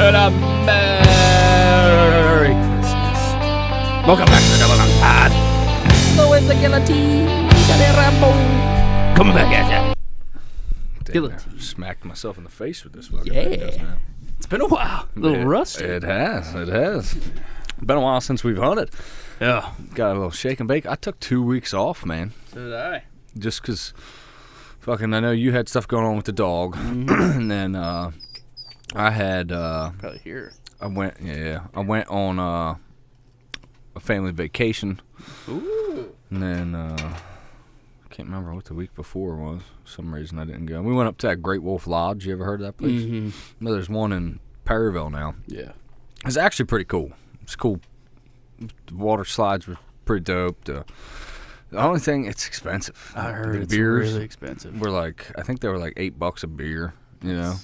And a Merry Christmas. Welcome back to the Double Lung Pod. Louis the Guillotine. Rambo. Coming back at ya. Guillotine. Smacked myself in the face with this fucking Yeah. thing, doesn't it? It's been a while. A little rusty. It has. Been a while since we've hunted. Yeah. Got a little shake and bake. I took 2 weeks off, man. So did I. Just because fucking I know you had stuff going on with the dog. Mm-hmm. And then I had Probably here. I went on a family vacation. Ooh. And then I can't remember what the week before was. For some reason I didn't go. We went up to that Great Wolf Lodge. You ever heard of that place? Mm-hmm. No, there's one in Perryville now. Yeah. It's actually pretty cool. It's cool. The water slides were pretty dope. The only thing, it's expensive. I heard the it's beers really expensive. were like, I think they were like $8 a beer. You know,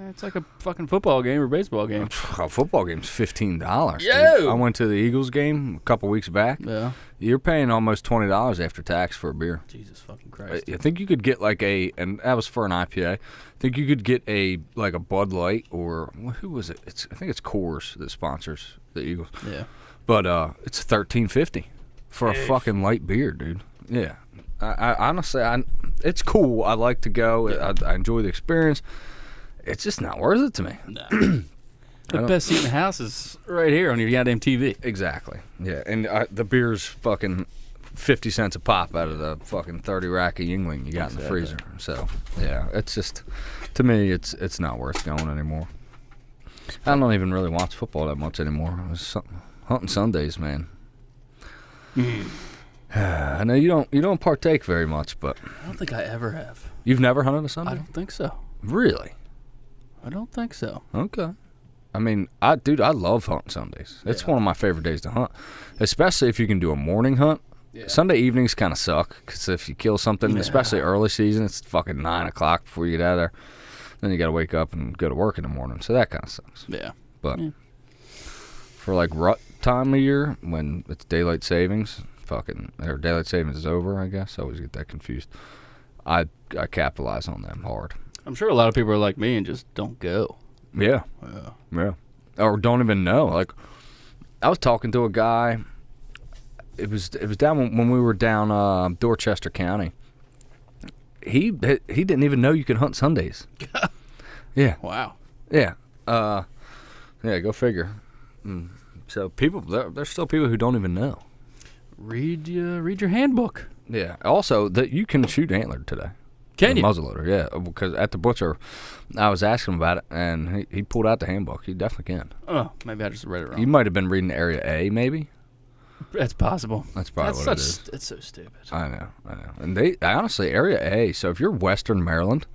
It's like a fucking football game or baseball game. a football game's $15. Yo! Dude. I went to the Eagles game a couple weeks back. Yeah. You're paying almost $20 after tax for a beer. Jesus fucking Christ. I think you could get like and that was for an IPA. I think you could get a Bud Light or who was it? I think it's Coors that sponsors the Eagles. Yeah. But it's $13.50 for a fucking light beer, dude. Yeah, I honestly, it's cool. I like to go. Yeah. I enjoy the experience. It's just not worth it to me. No. The best seat in the house is right here on your goddamn TV. Exactly. Yeah, and the beer's fucking 50 cents a pop out of the fucking 30 rack of Yingling you got in the freezer. So yeah, it's just, to me, it's not worth going anymore. I don't even really watch football that much anymore. Hunting Sundays, man. I know you don't partake very much, but I don't think I ever have. you've never hunted a Sunday? I don't think so. Really? I don't think so. Okay. I mean, I love hunting Sundays. It's Yeah. one of my favorite days to hunt, especially if you can do a morning hunt. Yeah. Sunday evenings kind of suck because if you kill something, especially early season, it's fucking 9 o'clock before you get out of there. Then you got to wake up and go to work in the morning, so that kind of sucks. Yeah. But for like rut time of year when it's daylight savings, or daylight savings is over, I guess. I always get that confused. I capitalize on them hard. I'm sure a lot of people are like me and just don't go. Yeah. Yeah. Or don't even know. Like, I was talking to a guy. It was down when we were down Dorchester County. He didn't even know you could hunt Sundays. Yeah. Wow. Yeah. Yeah, go figure. So there's still people who don't even know. Read your handbook. Yeah. Also, that you can shoot antlered today. Can you? Muzzleloader, yeah. Because at the butcher, I was asking him about it, and he pulled out the handbook. He definitely can. Oh, maybe I just read it wrong. You might have been reading Area A, maybe. That's possible. That's probably what it is. It's so stupid. I know. And honestly, Area A, so if you're Western Maryland,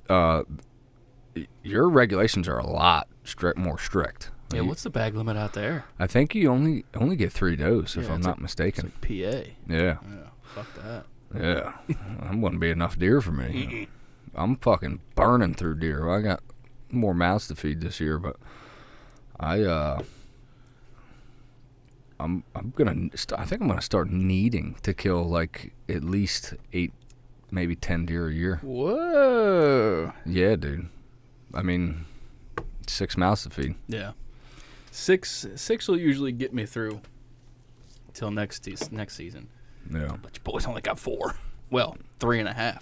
your regulations are a lot more strict. Yeah, what's the bag limit out there? I think you only get 3 does, if I'm not mistaken. It's like PA. Yeah. Yeah, fuck that. Yeah. That wouldn't be enough deer for me. I'm fucking burning through deer. I got more mouths to feed this year, but I think I'm gonna start needing to kill like at least 8, maybe 10 deer a year. Whoa. Yeah, dude. I mean, 6 mouths to feed. Yeah. Six will usually get me through till next season. Yeah. But your boys only got 4. Well, 3.5.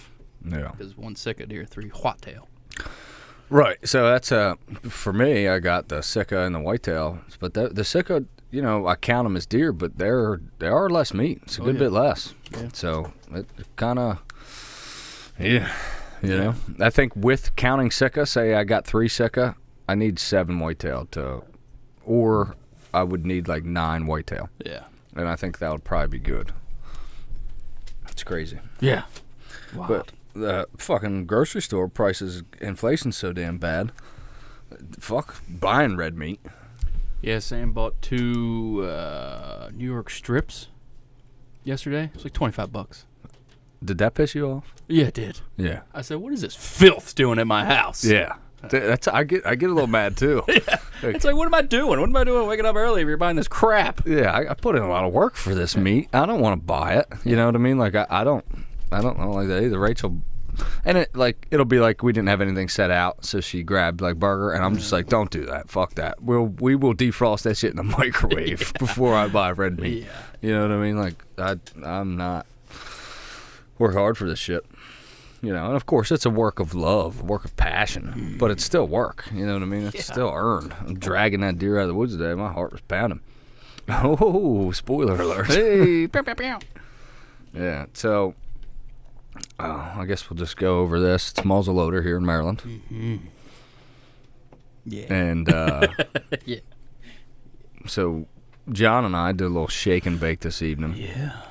Yeah. Because 1 Sika deer, 3 whitetail. Right. So that's for me. I got the Sika and the whitetail, but the Sika, I count them as deer, but they are less meat. It's a good bit less. Yeah. So it kind of, you know. I think with counting Sika, say I got 3 Sika, I need 7 whitetail or I would need like 9 whitetail. Yeah. And I think that would probably be good. It's crazy. Yeah. Wow. But the fucking grocery store prices, inflation's so damn bad. Fuck buying red meat. Yeah, Sam bought 2 New York strips yesterday. It was like $25. Did that piss you off? Yeah, it did. Yeah. I said, "What is this filth doing in my house?" Yeah. I get a little mad too. Yeah. It's like, what am I doing? What am I doing waking up early if you're buying this crap? Yeah, I put in a lot of work for this meat. I don't want to buy it. You know what I mean? Like I don't know like that either. Rachel And it'll be like we didn't have anything set out, so she grabbed like burger, and I'm just like, don't do that, fuck that. We will defrost that shit in the microwave before I buy red meat. Yeah. You know what I mean? Like I'm not work hard for this shit. You know, and of course it's a work of love, a work of passion, but it's still work. You know what I mean? It's still earned. I'm dragging that deer out of the woods today. My heart was pounding. Oh, spoiler alert! Hey, pew, pew, pew. Yeah, so I guess we'll just go over this. It's muzzleloader here in Maryland. Mm-hmm. Yeah. And yeah. So John and I did a little shake and bake this evening. Yeah.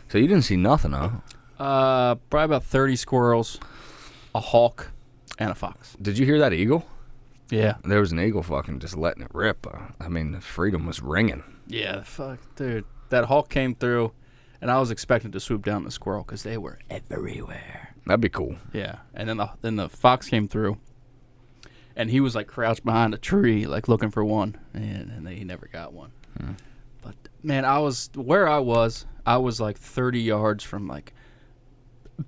So you didn't see nothing, huh? Probably about 30 squirrels, a hawk, and a fox. Did you hear that eagle? Yeah. There was an eagle fucking just letting it rip. I mean, the freedom was ringing. Yeah, fuck, dude. That hawk came through, and I was expecting to swoop down the squirrel because they were everywhere. That'd be cool. Yeah, and then the fox came through, and he was like crouched behind a tree, like looking for one, and he never got one. But man, I was like 30 yards from like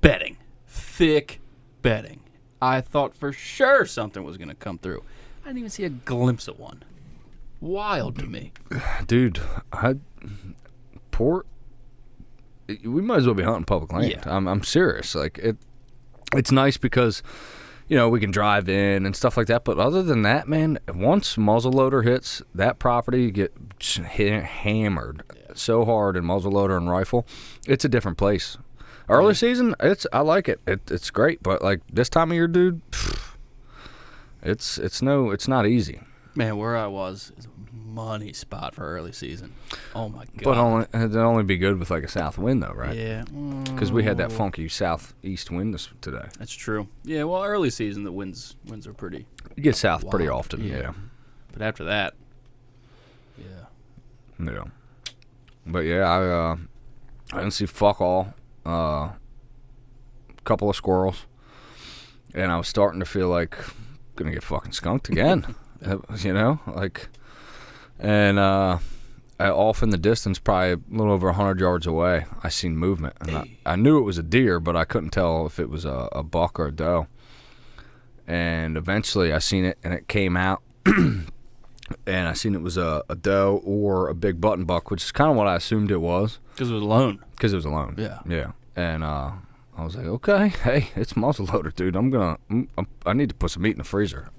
bedding, thick bedding. I thought for sure something was gonna come through. I didn't even see a glimpse of one. Wild to me, dude. We might as well be hunting public land. Yeah. I'm serious. Like it's nice because you know we can drive in and stuff like that. But other than that, man, once muzzleloader hits that property, you get hammered so hard in muzzleloader and rifle. It's a different place. Early season, I like it. It's great. But like this time of year, dude, it's not easy. man. Where I was is a money spot for early season. Oh my god! But it'd only be good with like a south wind, though, right? Yeah, Because we had that funky southeast wind today. that's true. Yeah, well, early season the winds are pretty. You get south pretty wild. often, yeah. But after that, Yeah. But yeah, I didn't see fuck all. Couple of squirrels, and I was starting to feel like gonna get fucking skunked again. You know, like, and off in the distance, probably a little over 100 yards away, I seen movement, and I knew it was a deer, but I couldn't tell if it was a buck or a doe. And eventually, I seen it, and it came out, and I seen it was a doe or a big button buck, which is kind of what I assumed it was. because it was alone. Because it was alone. Yeah. Yeah. And I was like, okay, hey, it's muzzleloader, dude. I need to put some meat in the freezer.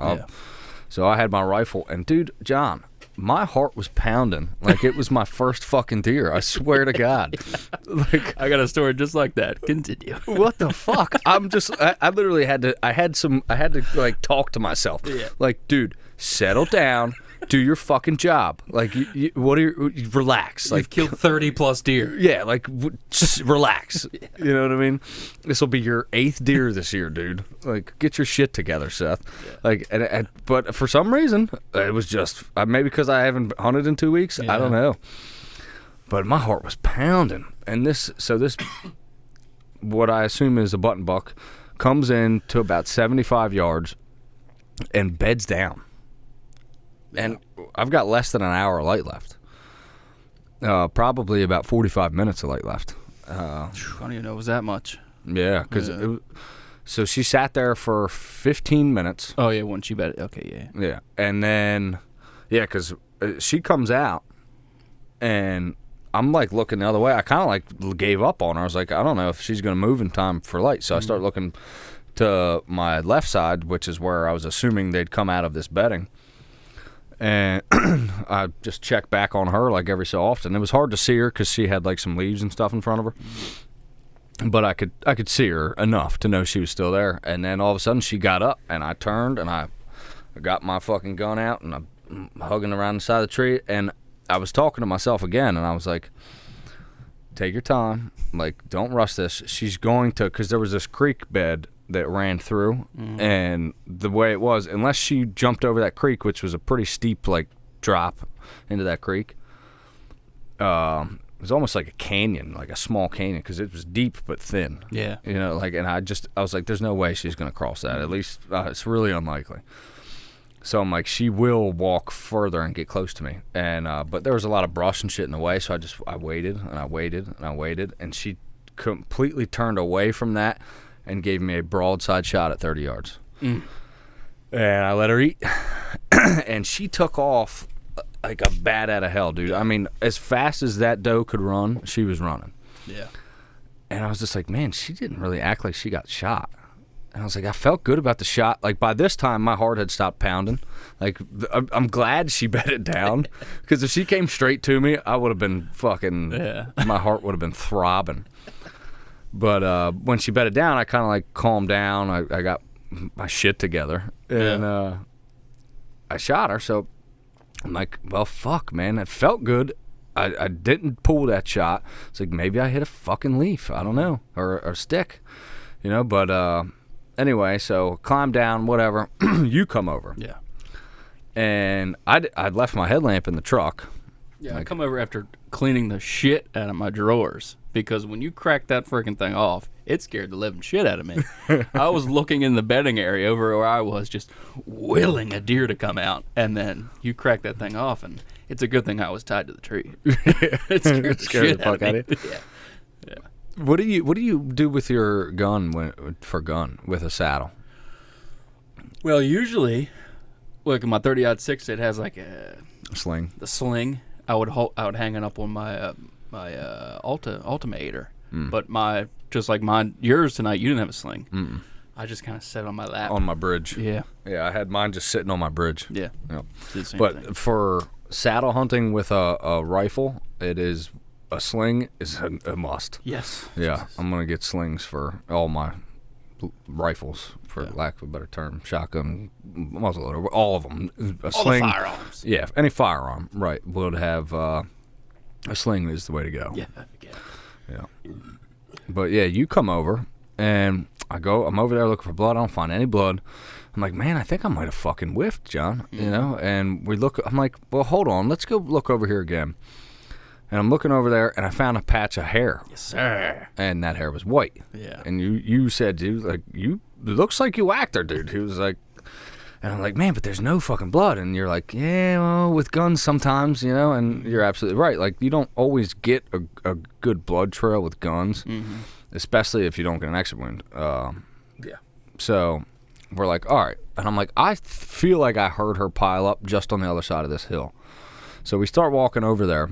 So I had my rifle, and dude, John, my heart was pounding like it was my first fucking deer. I swear to God. Like, I got a story just like that. Continue. what the fuck? I literally had to like talk to myself. Yeah. Like, dude, settle down. Do your fucking job. Like, relax. Like, You've killed 30 plus deer. yeah, like, just relax. You know what I mean? This will be your 8th deer this year, dude. Like, get your shit together, Seth. Yeah. Like, but for some reason, it was just maybe because I haven't hunted in 2 weeks. Yeah. I don't know. But my heart was pounding, and this what I assume is a button buck comes in to about 75 yards and beds down. And I've got less than an hour of light left. Probably about 45 minutes of light left. I don't even know it was that much. Yeah, because so she sat there for 15 minutes. Oh, yeah, once you bet it. Okay, yeah. Yeah, and then, because she comes out, and I'm, like, looking the other way. I kind of, like, gave up on her. I was like, I don't know if she's going to move in time for light. So I start looking to my left side, which is where I was assuming they'd come out of this bedding. And I just checked back on her like every so often. It was hard to see her because she had like some leaves and stuff in front of her, but I could see her enough to know she was still there. And then all of a sudden she got up, and I turned, and I got my fucking gun out, and I'm hugging around the side of the tree, and I was talking to myself again, and I was like, take your time, like, don't rush this. She's going to, because there was this creek bed that ran through, and the way it was, unless she jumped over that creek, which was a pretty steep like drop into that creek, it was almost like a canyon, like a small canyon, because it was deep but thin. Yeah. You know, like, and I was like, there's no way she's gonna cross that. At least it's really unlikely. So I'm like, she will walk further and get close to me, and but there was a lot of brush and shit in the way, so I waited and I waited and I waited, and she completely turned away from that. and gave me a broadside shot at 30 yards. And I let her eat. And she took off like a bat out of hell, dude. I mean, as fast as that doe could run, she was running. Yeah. And I was just like, man, she didn't really act like she got shot. And I was like, I felt good about the shot. Like, by this time, my heart had stopped pounding. Like, I'm glad she bedded down. Because if she came straight to me, I would have been fucking, my heart would have been throbbing. But when she bedded down, I kind of, like, calmed down. I got my shit together. And I shot her. So I'm like, well, fuck, man. It felt good. I didn't pull that shot. It's like, maybe I hit a fucking leaf. I don't know. Or a stick. You know, but anyway, so climb down, whatever. You come over. Yeah. And I'd left my headlamp in the truck. Yeah, like, I come over after cleaning the shit out of my drawers. Because when you cracked that freaking thing off, it scared the living shit out of me. I was looking in the bedding area over where I was, just willing a deer to come out. And then you crack that thing off, and it's a good thing I was tied to the tree. It scared the shit out of me. Yeah. What do you do with your gun with a saddle? Well, usually, like in my 30-06, it has like a sling. The sling I would hang it up on my Ultimator. But just like yours tonight, you didn't have a sling. I just kind of set it on my lap. On my bridge. Yeah. Yeah, I had mine just sitting on my bridge. Yeah. Yep. But thing. For saddle hunting with a rifle, a sling is a must. Yes. Yeah, I'm going to get slings for all my rifles, for lack of a better term. Shotgun, muzzleloader, all of them. All the firearms. Yeah, any firearm, right, would have a sling is the way to go. Yeah. But yeah, you come over, and I'm over there looking for blood. I don't find any blood. I'm like, man, I think I might have fucking whiffed, John, you know? And I'm like, well, hold on, let's go look over here again. And I'm looking over there, and I found a patch of hair. Yes, sir. And that hair was white. Yeah. And you said, dude, like, it looks like you whacked her, dude. He was like, and I'm like, man, but there's no fucking blood. And you're like, yeah, well, with guns sometimes, you know, and you're absolutely right. Like, you don't always get a good blood trail with guns, especially if you don't get an exit wound. So we're like, all right. And I'm like, I feel like I heard her pile up just on the other side of this hill. So we start walking over there.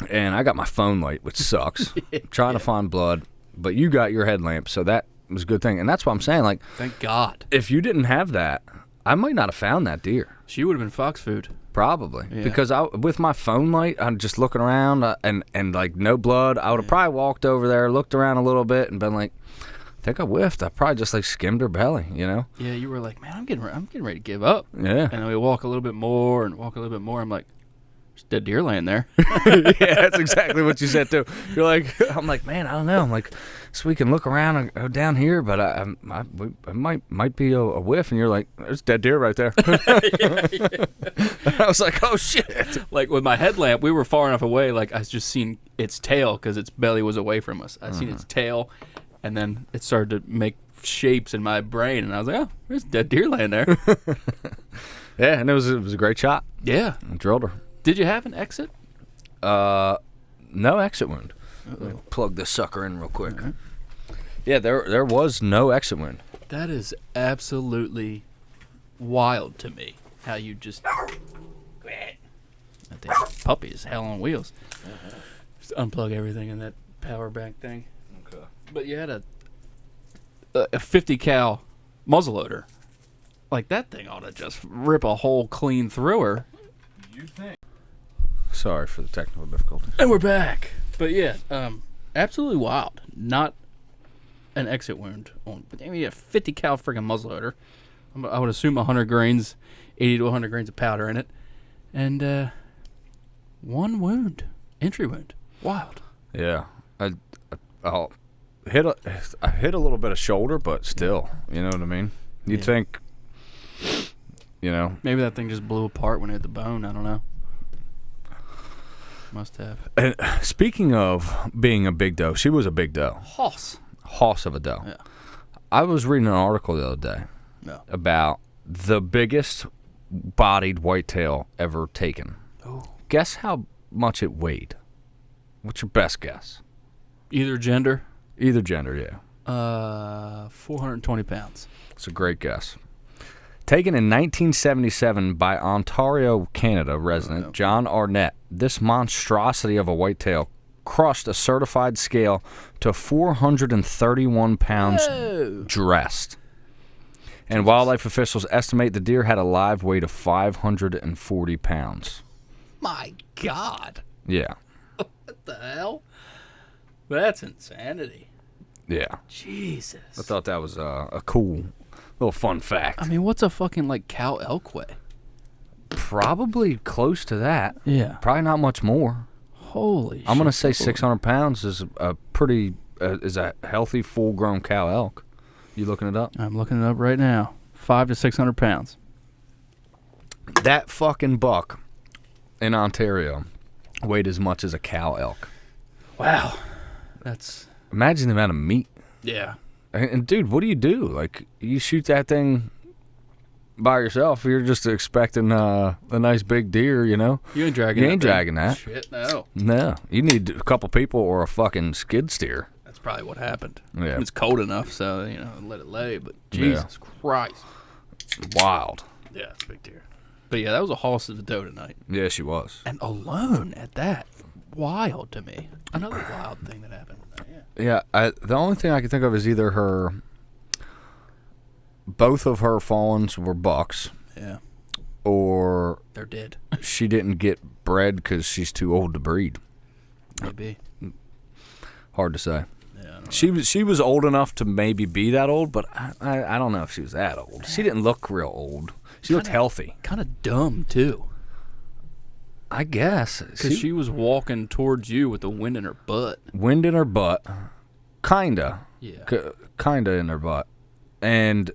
And I got my phone light, which sucks. Trying to find blood, but you got your headlamp, so that was a good thing. And that's what I'm saying. Like, thank God. If you didn't have that, I might not have found that deer. She would have been fox food. Probably, because with my phone light, I'm just looking around, and like no blood. I would have probably walked over there, looked around a little bit, and been like, I think I whiffed. I probably just like skimmed her belly, you know? Yeah, you were like, man, I'm getting ready to give up. Yeah. And then we walk a little bit more and walk a little bit more. I'm like, dead deer laying there. Yeah, that's exactly what you said too. You're like, I'm like, man, I don't know. I'm like, so we can look around and go down here, but I might be a whiff. And you're like, there's dead deer right there. I was like, oh shit. Like with my headlamp, we were far enough away. Like I just seen its tail because its belly was away from us. I seen its tail, and then it started to make shapes in my brain, and I was like, oh, there's dead deer laying there. Yeah, and it was a great shot. Yeah, I drilled her. Did you have an exit? No exit wound. Plug this sucker in real quick. Mm-hmm. Yeah, there was no exit wound. That is absolutely wild to me. How you just that damn puppy is hell on wheels. Just unplug everything in that power bank thing. Okay. But you had a 50 cal muzzleloader. Like that thing ought to just rip a hole clean through her. You think? Sorry for the technical difficulties. And we're back. But yeah, absolutely wild. Not an exit wound on, but I mean, a 50 cal freaking muzzleloader. I would assume 100 grains, 80 to 100 grains of powder in it, and one wound, entry wound. Wild. Yeah, I hit a little bit of shoulder, but still, you know what I mean. You'd think, you know, maybe that thing just blew apart when it hit the bone. I don't know. Must have. And speaking of being a big doe, she was a big doe. Hoss of a doe. Yeah. I was reading an article the other day about the biggest bodied whitetail ever taken. Oh. Guess how much it weighed? What's your best guess? Either gender, yeah. 420 pounds. It's a great guess. Taken in 1977 by Ontario, Canada resident John Arnett, this monstrosity of a whitetail crossed a certified scale to 431 pounds dressed. And wildlife officials estimate the deer had a live weight of 540 pounds. My God. Yeah. What the hell? That's insanity. Yeah. Jesus. I thought that was a cool little fun fact. I mean, what's a fucking, like, cow elk weigh? Probably close to that. Yeah. Probably not much more. Holy shit. I'm going to say 600 pounds is a pretty, is a healthy, full-grown cow elk. You looking it up? I'm looking it up right now. 500 to 600 pounds. That fucking buck in Ontario weighed as much as a cow elk. Wow. That's... Imagine the amount of meat. Yeah. And dude, what do you do? Like, you shoot that thing by yourself. You're just expecting a nice big deer, you know? You ain't dragging that. Shit, no. No. You need a couple people or a fucking skid steer. That's probably what happened. Yeah. It's cold enough, so, you know, let it lay. But Jesus Christ. Wild. Yeah, it's a big deer. But yeah, that was a hoss of the doe tonight. Yeah, she was. And alone at that. Wild to me. Another wild thing that happened. Yeah, the only thing I can think of is either both of her fawns were bucks. Yeah. Or they're dead. She didn't get bred because she's too old to breed. Maybe. Hard to say. Yeah, she was old enough to maybe be that old, but I don't know if she was that old. She didn't look real old. She looked healthy. Kind of dumb, too. I guess. Because she was walking towards you with the wind in her butt. Wind in her butt. Kinda. Yeah. Kinda in her butt. And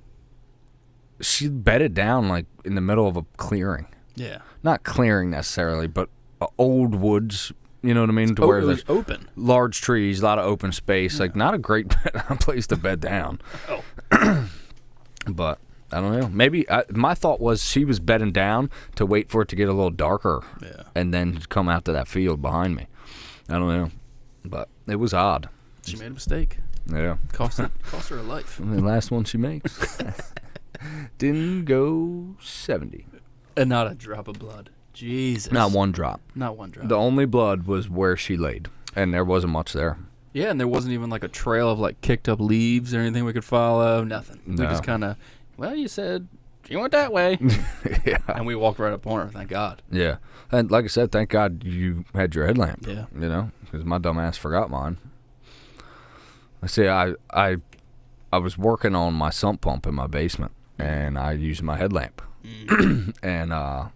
she bedded down, like, in the middle of a clearing. Yeah. Not clearing necessarily, but old woods, you know what I mean? To where it was there's open. Large trees, a lot of open space. Yeah. Like, not a great place to bed down. Oh. But... I don't know. Maybe my thought was she was bedding down to wait for it to get a little darker and then come out to that field behind me. I don't know. But it was odd. She made a mistake. Yeah. Cost her a life. And the last one she makes. Didn't go 70. And not a drop of blood. Jesus. Not one drop. Not one drop. The only blood was where she laid. And there wasn't much there. Yeah, and there wasn't even like a trail of like kicked up leaves or anything we could follow. Nothing. No. We just kind of... Well, you said she went that way. Yeah. And we walked right up on her, thank God. Yeah. And like I said, thank God you had your headlamp. Yeah. You know, because my dumb ass forgot mine. I see, I was working on my sump pump in my basement, and I used my headlamp. And I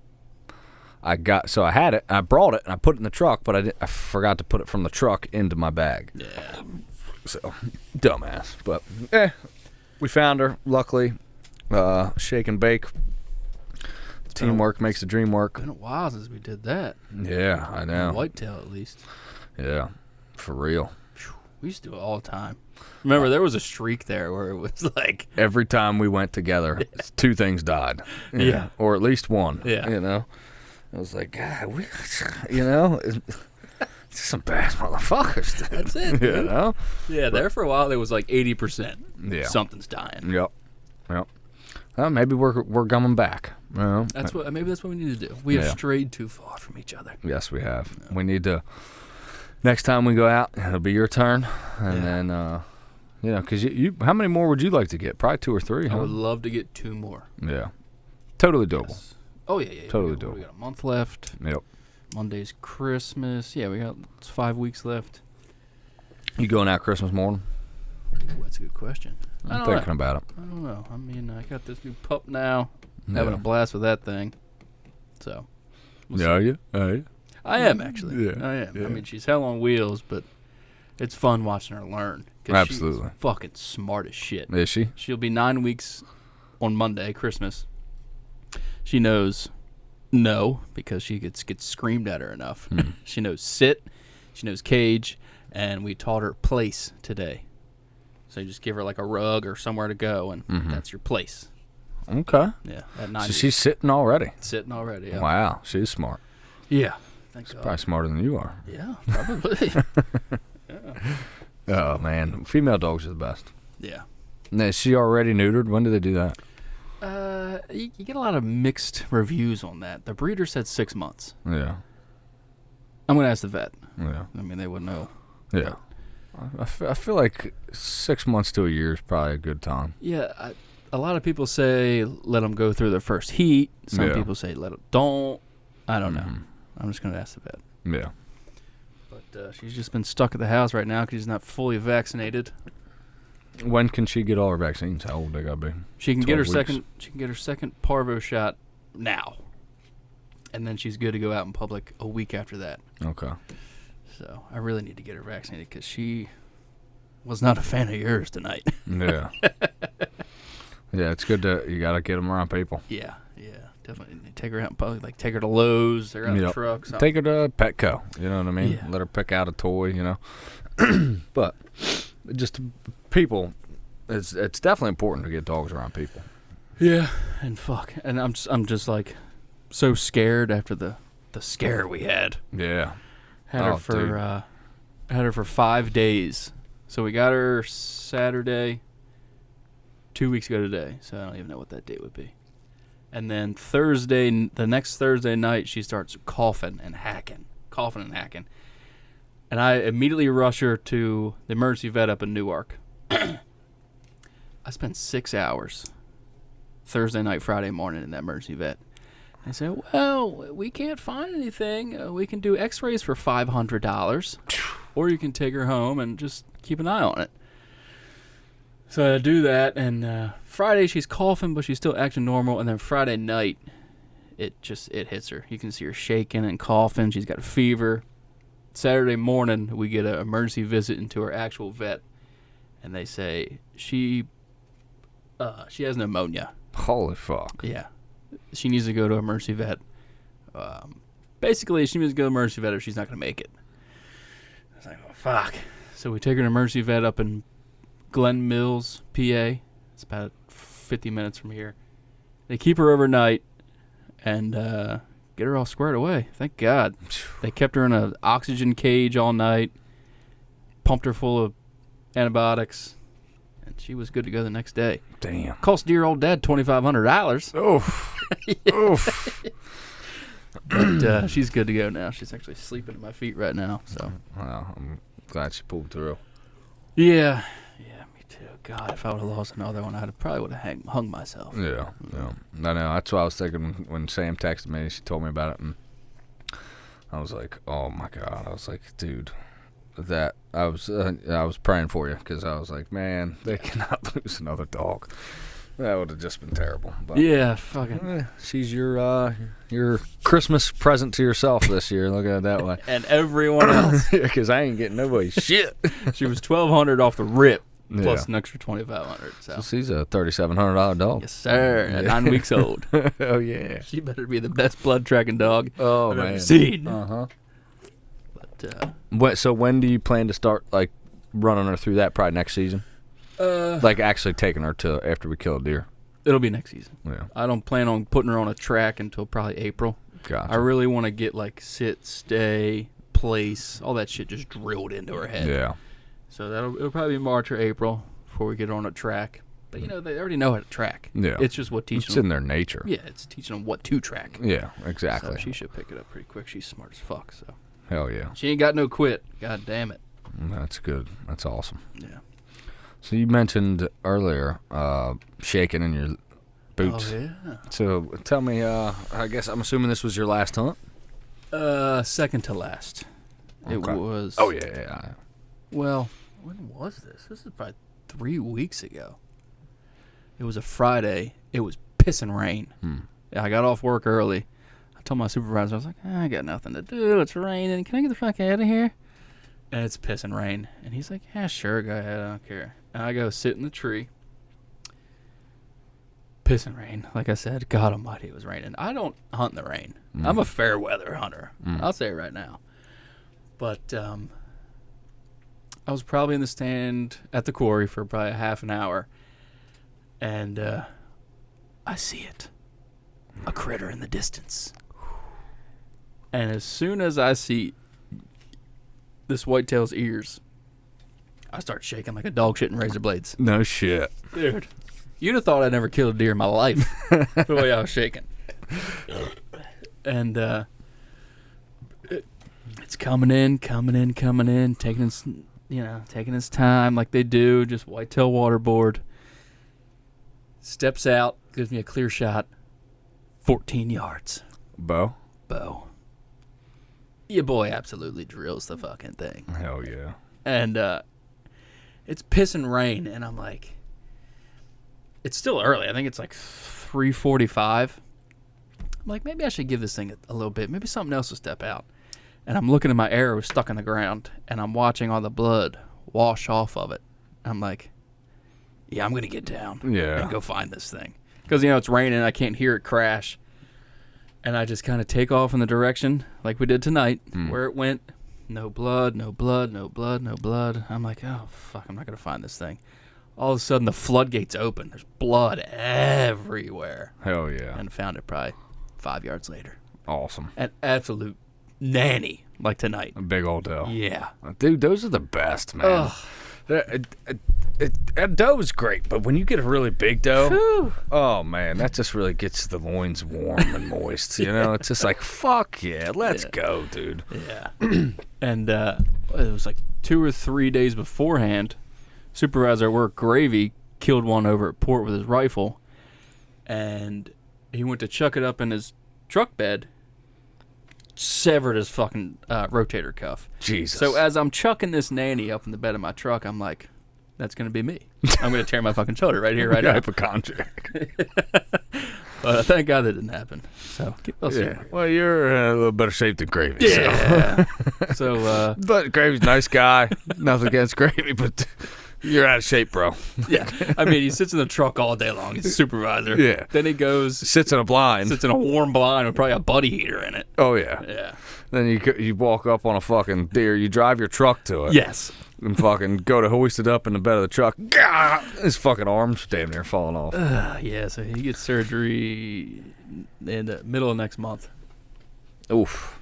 had it, and I brought it, and I put it in the truck, but I forgot to put it from the truck into my bag. Yeah. So, dumbass. But, we found her, luckily. Shake and bake. Teamwork makes the dream work. It's been a while since we did that. Yeah, I know. Whitetail, at least. Yeah, for real. We used to do it all the time. Remember, there was a streak there where it was like... Every time we went together, 2 things died. Yeah. Or at least one. Yeah. You know? I was like, God, you know? Some bad motherfuckers, dude. That's it, dude. You know? Yeah, there for a while, it was like 80%. Yeah. Something's dying. Yep. Well, maybe we're coming back. You know? Maybe that's what we need to do. We have strayed too far from each other. Yes, we have. No. We need to... Next time we go out, it'll be your turn. And then, you know, because you how many more would you like to get? Probably 2 or 3, huh? I would love to get 2 more. Yeah. Totally doable. Yes. Oh, yeah. Totally doable. We got a month left. Yep. Monday's Christmas. Yeah, we got 5 weeks left. You going out Christmas morning? Ooh, that's a good question. I'm thinking about it. I don't know. I mean, I got this new pup now. Having a blast with that thing. So. Are you? I am, actually. Yeah. I am. Yeah. I mean, she's hell on wheels, but it's fun watching her learn. Absolutely. She's fucking smart as shit. Is she? She'll be 9 weeks on Monday, Christmas. She knows no because she gets screamed at her enough. She knows sit. She knows cage. And we taught her place today. So you just give her like a rug or somewhere to go, and that's your place. Okay. Yeah. At 9 So she's sitting already. Sitting already. Yeah. Wow. She's smart. Yeah. Thank God. Probably smarter than you are. Yeah, probably. Oh, man. Female dogs are the best. Yeah. Now, is she already neutered? When did they do that? You get a lot of mixed reviews on that. The breeder said 6 months. Yeah. I'm going to ask the vet. Yeah. I mean, they would know. Yeah. I feel like 6 months to a year is probably a good time. Yeah. A lot of people say let them go through their first heat. Some people say let them don't. I don't know. I'm just going to ask the vet. Yeah. But she's just been stuck at the house right now because she's not fully vaccinated. When can she get all her vaccines? How old they gotta be? She can get her 12 weeks. second. She can get her second parvo shot now, and then she's good to go out in public a week after that. Okay. So I really need to get her vaccinated because she was not a fan of yours tonight. Yeah. Yeah, it's good to you gotta get them around people. Yeah, definitely. Take her out in public, like take her to Lowe's, take her out in the truck. Something. Take her to Petco. You know what I mean? Yeah. Let her pick out a toy. You know. But just people, it's definitely important to get dogs around people. Yeah, and fuck, and I'm just like so scared after the scare we had. Yeah. Had her for 5 days. So we got her Saturday, 2 weeks ago today. So I don't even know what that date would be. And then the next Thursday night, she starts coughing and hacking. And I immediately rush her to the emergency vet up in Newark. I spent 6 hours Thursday night, Friday morning in that emergency vet. I said, well, we can't find anything. We can do x-rays for $500. Or you can take her home and just keep an eye on it. So I do that, and Friday she's coughing, but she's still acting normal. And then Friday night, it hits her. You can see her shaking and coughing. She's got a fever. Saturday morning, we get an emergency visit into her actual vet, and they say she has pneumonia. Holy fuck. Yeah. She needs to go to an emergency vet. Basically, she needs to go to an emergency vet or she's not going to make it. I was like, oh, fuck. So we take her to an emergency vet up in Glen Mills, PA. It's about 50 minutes from here. They keep her overnight and get her all squared away. Thank God. They kept her in an oxygen cage all night, pumped her full of antibiotics, and she was good to go the next day. Damn. Cost dear old dad $2,500. Oof. Oof. But she's good to go now. She's actually sleeping at my feet right now. So. Well, I'm glad she pulled through. Yeah, me too. God, if I would have lost another one, I probably would have hung myself. Yeah. I know. That's what I was thinking when Sam texted me. She told me about it, and I was like, "Oh my God!" I was like, "Dude, that I was praying for you because I was like, man, they cannot lose another dog. That would have just been terrible." But, yeah, fucking. She's your Christmas present to yourself this year. Look at it that way. And everyone else, because I ain't getting nobody shit. She was $1,200 off the rip. Yeah. Plus an extra $2,500. So she's a $3,700 dog. Yes, sir. At 9 weeks old. Oh yeah. She better be the best blood tracking dog I've ever seen. But So when do you plan to start like running her through that? Probably next season. Like actually taking her to after we kill a deer. It'll be next season. Yeah. I don't plan on putting her on a track until probably April. Gotcha. I really want to get like sit, stay, place, all that shit just drilled into her head. Yeah. So it'll probably be March or April before we get her on a track. But they already know how to track. Yeah. It's just what teaching It's them. in their nature. Yeah, it's teaching them what to track. Yeah, exactly. So she should pick it up pretty quick. She's smart as fuck. So. Hell yeah. She ain't got no quit. God damn it. That's good. That's awesome. Yeah. So you mentioned earlier shaking in your boots. Oh, yeah. So tell me, I guess I'm assuming this was your last hunt? Second to last. Okay. It was. Oh, yeah. Well, when was this? This is probably 3 weeks ago. It was a Friday. It was pissing rain. I got off work early. I told my supervisor, I was like, I got nothing to do. It's raining. Can I get the fuck out of here? And it's pissing rain. And he's like, yeah, sure, go ahead. I don't care. And I go sit in the tree. Pissing rain. Like I said, God almighty, it was raining. I don't hunt in the rain. I'm a fair weather hunter. I'll say it right now. But I was probably in the stand at the quarry for probably a half an hour. And I see it. A critter in the distance. And as soon as I see this whitetail's ears, I start shaking like a dog shitting razor blades. No shit. Dude, you'd have thought I'd never killed a deer in my life. The way I was shaking. And it's coming in, taking its time like they do, just whitetail waterboard. Steps out, gives me a clear shot, 14 yards. Bow? Bow. Your boy absolutely drills the fucking thing. Hell yeah. And it's pissing rain, and I'm like, it's still early. I think it's like 3:45. I'm like, maybe I should give this thing a little bit. Maybe something else will step out. And I'm looking at my arrow stuck in the ground, and I'm watching all the blood wash off of it. I'm like, yeah, I'm going to get down and go find this thing. Because, it's raining. I can't hear it crash. And I just kind of take off in the direction like we did tonight, where it went. No blood, no blood, no blood, no blood. I'm like, oh, fuck, I'm not going to find this thing. All of a sudden, the floodgates open. There's blood everywhere. Hell yeah. And found it probably 5 yards later. Awesome. An absolute nanny like tonight. A big old doe. Yeah. Dude, those are the best, man. A doe is great, but when you get a really big doe, Whew. oh, man, that just really gets the loins warm and moist. It's just like, fuck yeah, let's go, dude. Yeah. And it was like 2 or 3 days beforehand, supervisor at work, Gravy, killed one over at Port with his rifle, and he went to chuck it up in his truck bed, severed his fucking rotator cuff. Jesus. So as I'm chucking this nanny up in the bed of my truck, I'm like, that's going to be me. I'm going to tear my fucking shoulder right here, right now. Hypochondriac. But thank God that didn't happen. So, Well, you're in a little better shape than Gravy. Yeah. So, but Gravy's a nice guy. Nothing against Gravy, but you're out of shape, bro. Yeah. I mean, he sits in the truck all day long. He's a supervisor. Yeah. Then he goes. Sits in a blind. Sits in a warm blind with probably a buddy heater in it. Oh, yeah. Yeah. Then you walk up on a fucking deer. You drive your truck to it. Yes. And fucking go to hoist it up in the bed of the truck. Gah! His fucking arms damn near falling off. Yeah, so he gets surgery in the middle of next month. Oof.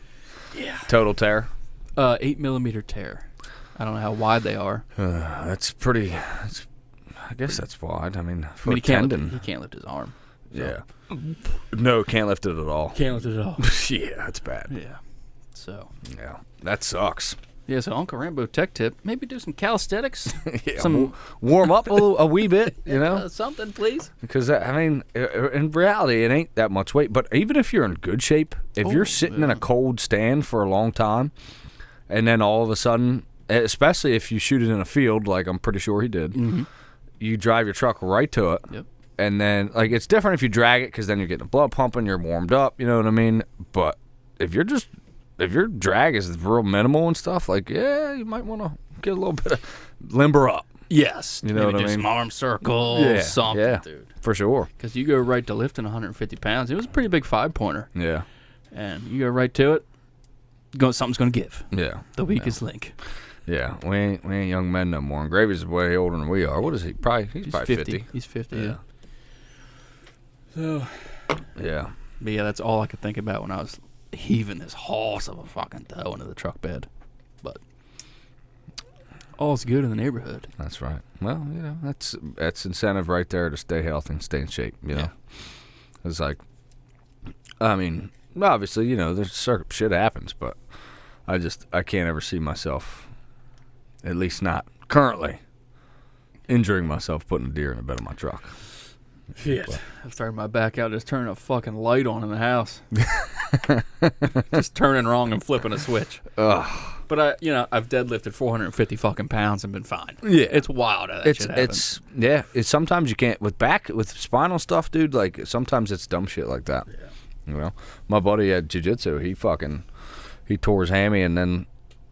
Yeah. Total tear? 8mm tear. I don't know how wide they are. That's pretty. I guess that's wide. I mean, for he can't lift his arm. So. Yeah. No, can't lift it at all. Can't lift it at all. Yeah, that's bad. Yeah. So. Yeah, that sucks. Yeah, so Uncle Rambo tech tip, maybe do some calisthenics. Yeah, warm up a wee bit, something, please. Because, I mean, in reality, it ain't that much weight. But even if you're in good shape, if you're sitting in a cold stand for a long time, and then all of a sudden, especially if you shoot it in a field, like I'm pretty sure he did, you drive your truck right to it. Yep. And then, like, it's different if you drag it because then you're getting the blood pumping, you're warmed up, you know what I mean? But if your drag is real minimal and stuff, like, yeah, you might want to get a little bit of limber up. Yes. You know what I mean? Some arm circles, something, dude. For sure. Because you go right to lifting 150 pounds. It was a pretty big 5-pointer. Yeah. And you go right to it, something's going to give. Yeah. The weakest link. Yeah. We ain't young men no more. And Gravy's way older than we are. What is he? He's probably 50. He's 50, yeah. So. Yeah. But yeah, that's all I could think about when I was heaving this horse of a fucking doe into the truck bed. But all's good in the neighborhood. That's right. Well, that's incentive right there to stay healthy and stay in shape. Yeah. It's like, I mean, obviously, there's shit happens, but I can't ever see myself, at least not currently, injuring myself putting a deer in the bed of my truck. Shit. I've thrown my back out just turning a fucking light on in the house. Just turning wrong and flipping a switch. Ugh. But I've deadlifted 450 fucking pounds and been fine. Yeah. It's wild how that shit happens. It's sometimes you can't with spinal stuff, dude, like sometimes it's dumb shit like that. Yeah. My buddy at jiu-jitsu, he tore his hammy and then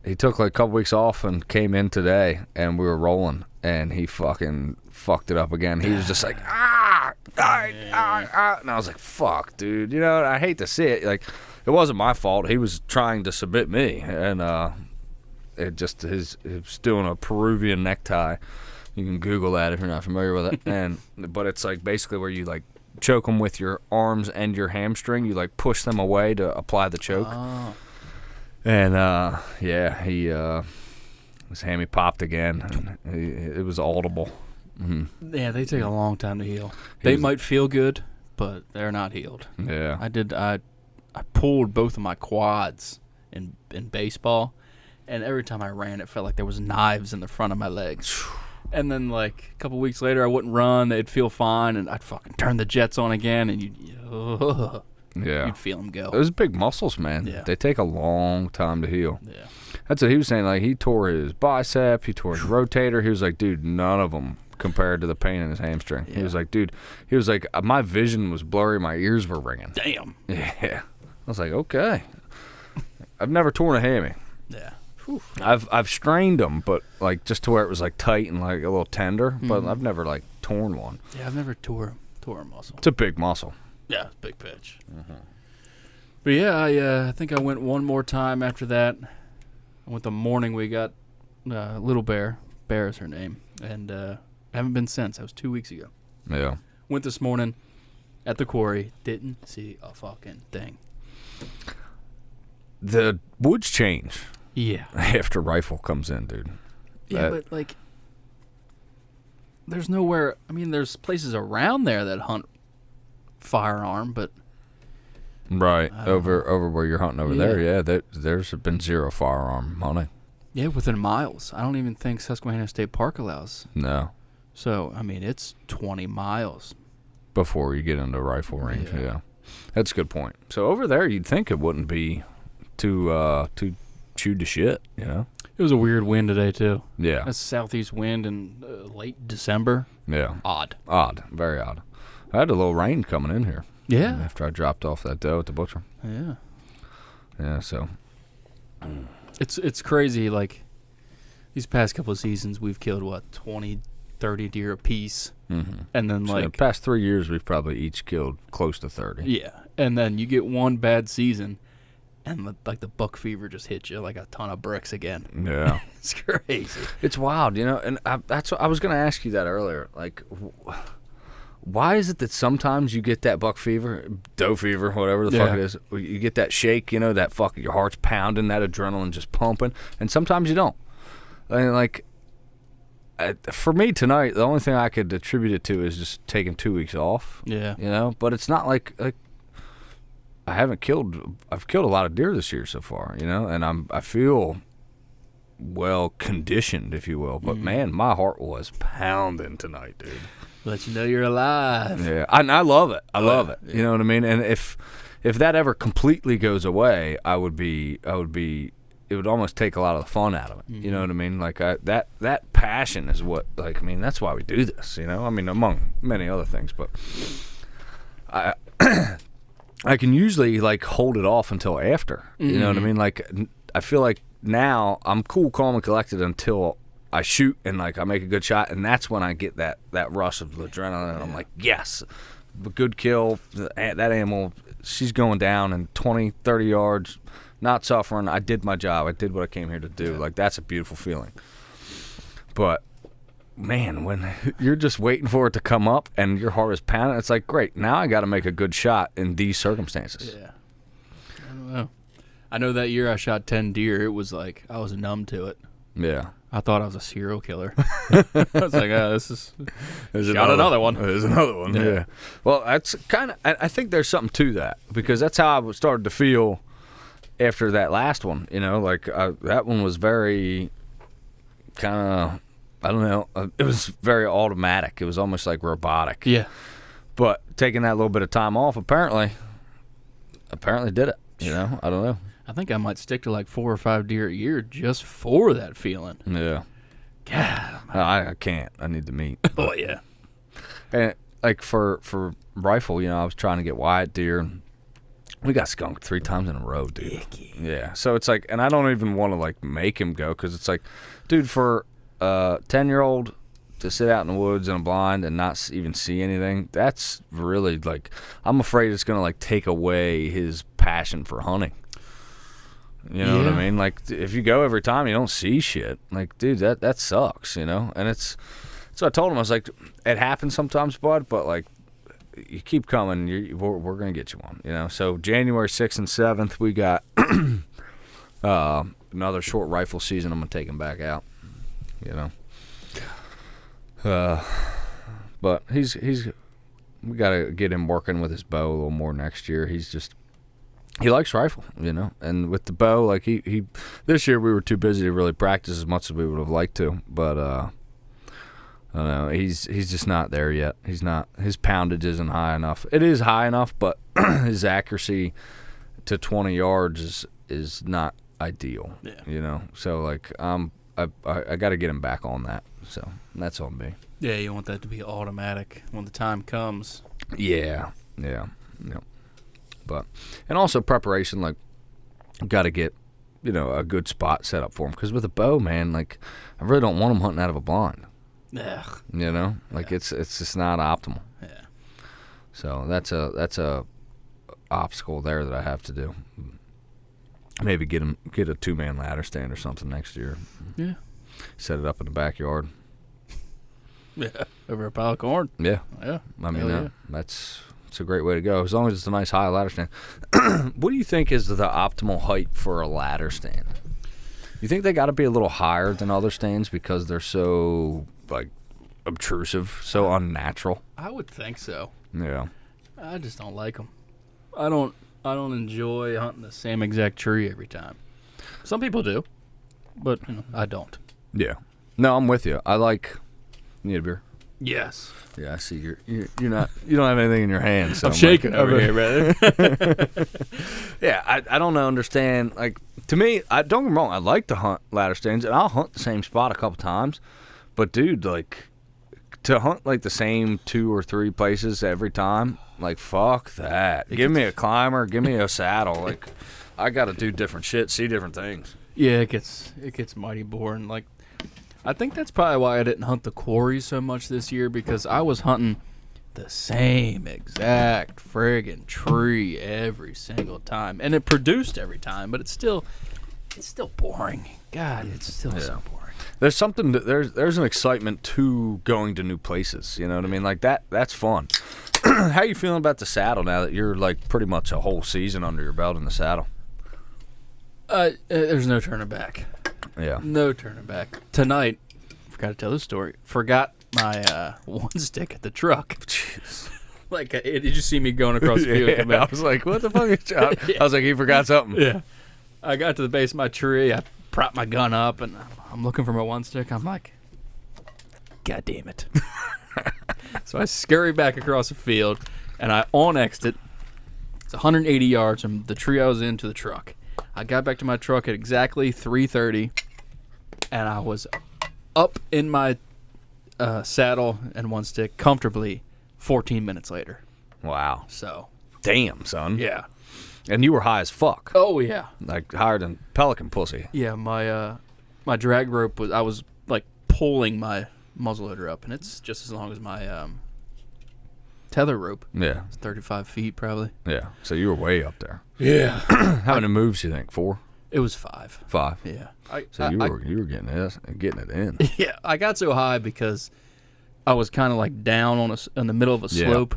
he took like a couple weeks off and came in today and we were rolling and he fucking fucked it up again. He was just like, and I was like, fuck, dude. I hate to see it. Like, it wasn't my fault. He was trying to submit me, and it just he was doing a Peruvian necktie. You can Google that if you're not familiar with it. But it's like basically where you like choke them with your arms and your hamstring. You like push them away to apply the choke. Oh. And he his hammy popped again. And it was audible. Mm-hmm. Yeah, they take a long time to heal. They might feel good, but they're not healed. Yeah. I pulled both of my quads in baseball, and every time I ran, it felt like there was knives in the front of my legs. And then, like, a couple weeks later, I wouldn't run. They'd feel fine, and I'd fucking turn the jets on again, and you'd feel them go. Those big muscles, man. Yeah. They take a long time to heal. Yeah. That's what he was saying. Like, he tore his bicep, he tore his rotator. He was like, dude, none of them compared to the pain in his hamstring. Yeah. He was like, dude, my vision was blurry, my ears were ringing. Damn. Yeah. I was like, okay. I've never torn a hammy. Yeah. Whew. I've strained them, but like just to where it was like tight and like a little tender. But I've never like torn one. Yeah, I've never tore a muscle. It's a big muscle. Yeah, it's a big pitch. Mm-hmm. But yeah, I think I went one more time after that. I went the morning we got Little Bear. Bear is her name, and I haven't been since. That was 2 weeks ago. Yeah. Went this morning at the quarry. Didn't see a fucking thing. The woods change. Yeah. After rifle comes in, dude. Yeah, but like, there's nowhere. I mean, there's places around there that hunt firearm, but right over where you're hunting over there. Yeah, there's been zero firearm hunting. Yeah, within miles. I don't even think Susquehanna State Park allows. No. So I mean, it's 20 miles before you get into rifle range. Yeah. That's a good point. So over there, you'd think it wouldn't be too chewed to shit, you know? It was a weird wind today, too. Yeah. That's southeast wind in late December. Yeah. Odd. Very odd. I had a little rain coming in here. Yeah. After I dropped off that doe at the butcher. Yeah. Yeah, so. It's crazy, like, these past couple of seasons, we've killed, 20, 30 deer apiece. Mm-hmm. And then, so the past 3 years, we've probably each killed close to 30. Yeah. And then you get one bad season, and the buck fever just hits you like a ton of bricks again. Yeah. It's crazy. It's wild, you know, and that's what I was going to ask you that earlier. Like, why is it that sometimes you get that buck fever, doe fever, whatever the fuck it is, you get that shake, you know, that fuck, your heart's pounding, that adrenaline just pumping, and sometimes you don't. And like, for me tonight, the only thing I could attribute it to is just taking 2 weeks off. Yeah. You know, but it's not like I've killed a lot of deer this year so far, you know, and I feel well conditioned, if you will. But man, my heart was pounding tonight, dude. Let you know you're alive. Yeah, I love it. I love it. You know what I mean? And if that ever completely goes away, it would almost take a lot of the fun out of it. You know what I mean? Like that passion is what, like, I mean, that's why we do this, you know? I mean, among many other things, but I can usually like hold it off until after. You know what I mean? Like, I feel like now I'm cool, calm, and collected until I shoot and like I make a good shot, and that's when I get that rush of adrenaline, and I'm like, yes, a good kill. That animal, she's going down in 20, 30 yards, not suffering. I did my job. I did what I came here to do. Yeah. Like, that's a beautiful feeling. But man, when you're just waiting for it to come up and your heart is pounding, it's like, great, now I got to make a good shot in these circumstances. Yeah. I don't know. I know that year I shot 10 deer, it was like I was numb to it. Yeah. I thought I was a serial killer. I was like, there's another one. There's another one. Yeah. Well, that's kind of, I think there's something to that, because that's how I started to feel after that last one. You know, like that one was very kind of, I don't know, it was very automatic. It was almost like robotic. Yeah. But taking that little bit of time off apparently did it. You know, I don't know. I think I might stick to like 4 or 5 deer a year just for that feeling. Yeah. God. I can't. I need the meat. Oh, yeah. And like for rifle, you know, I was trying to get Wyatt deer. We got skunked 3 times in a row, dude. Icky. Yeah. So it's like, and I don't even want to like make him go, because it's like, dude, for a 10-year-old to sit out in the woods in a blind and not even see anything, that's really like, I'm afraid it's going to like take away his passion for hunting. You know what I mean? Like, if you go every time, you don't see shit. Like, dude, that sucks, you know? And it's, so I told him, I was like, it happens sometimes, bud, but like, you keep coming, we're going to get you one, you know? So January 6th and 7th, we got another short rifle season. I'm going to take him back out. you know. But we gotta get him working with his bow a little more next year. He likes rifle, you know, and with the bow, like he this year we were too busy to really practice as much as we would have liked to, but I don't know, he's just not there yet. He's not, his poundage isn't high enough. It is high enough, but his accuracy to 20 yards is not ideal, you know. So like I got to get him back on that. So that's on me. Yeah, you want that to be automatic when the time comes. Yeah. But, and also preparation, like, got to get, you know, a good spot set up for him. Because with a bow, man, like, I really don't want him hunting out of a blind. Ugh. You know, like it's just not optimal. Yeah. So that's a obstacle there that I have to do. Maybe get a 2-man ladder stand or something next year. Yeah. Set it up in the backyard. Yeah. Over a pile of corn. Yeah. Yeah. I mean, that's a great way to go, as long as it's a nice high ladder stand. What do you think is the optimal height for a ladder stand? You think they got to be a little higher than other stands because they're so, like, obtrusive, so unnatural? I would think so. Yeah. I just don't like them. I don't enjoy hunting the same exact tree every time. Some people do, but you know, I don't. Yeah. No, I'm with you. I like. You need a beer? Yes. Yeah, I see you're not, you don't have anything in your hands. So I'm shaking over here, brother. Yeah, I don't understand. Like, to me, don't get me wrong, I like to hunt ladder stands, and I'll hunt the same spot a couple times. But dude, like, to hunt like the same 2 or 3 places every time, like, fuck that. Give me a climber, give me a saddle. Like, I got to do different shit, see different things. Yeah, it gets mighty boring. Like, I think that's probably why I didn't hunt the quarries so much this year, because I was hunting the same exact friggin' tree every single time, and it produced every time, but it's still boring. God, it's still so boring. There's something there's an excitement to going to new places. You know what I mean? Like that's fun. How you feeling about the saddle now that you're like pretty much a whole season under your belt in the saddle? There's no turning back. Yeah. No turning back. Tonight, forgot to tell this story. Forgot my one stick at the truck. Jeez. Like, did you see me going across the field? I was like, what the fuck is John? I was like, he forgot something. Yeah. I got to the base of my tree. I propped my gun up, and I'm looking for my one stick. I'm like, God damn it. So I scurry back across the field, and I on-X'd it. It's 180 yards from the tree I was in to the truck. I got back to my truck at exactly 3:30, and I was up in my saddle and one stick comfortably 14 minutes later. Wow. So. Damn, son. Yeah. And you were high as fuck. Oh, yeah. Like higher than pelican pussy. Yeah, my drag rope I was like pulling my muzzleloader up, and it's just as long as my tether rope. Yeah. It's 35 feet probably. Yeah. So you were way up there. Yeah. How many moves do you think? 4? It was 5. 5. Yeah. So you were getting it in. Yeah, I got so high because I was kind of like down in the middle of a slope,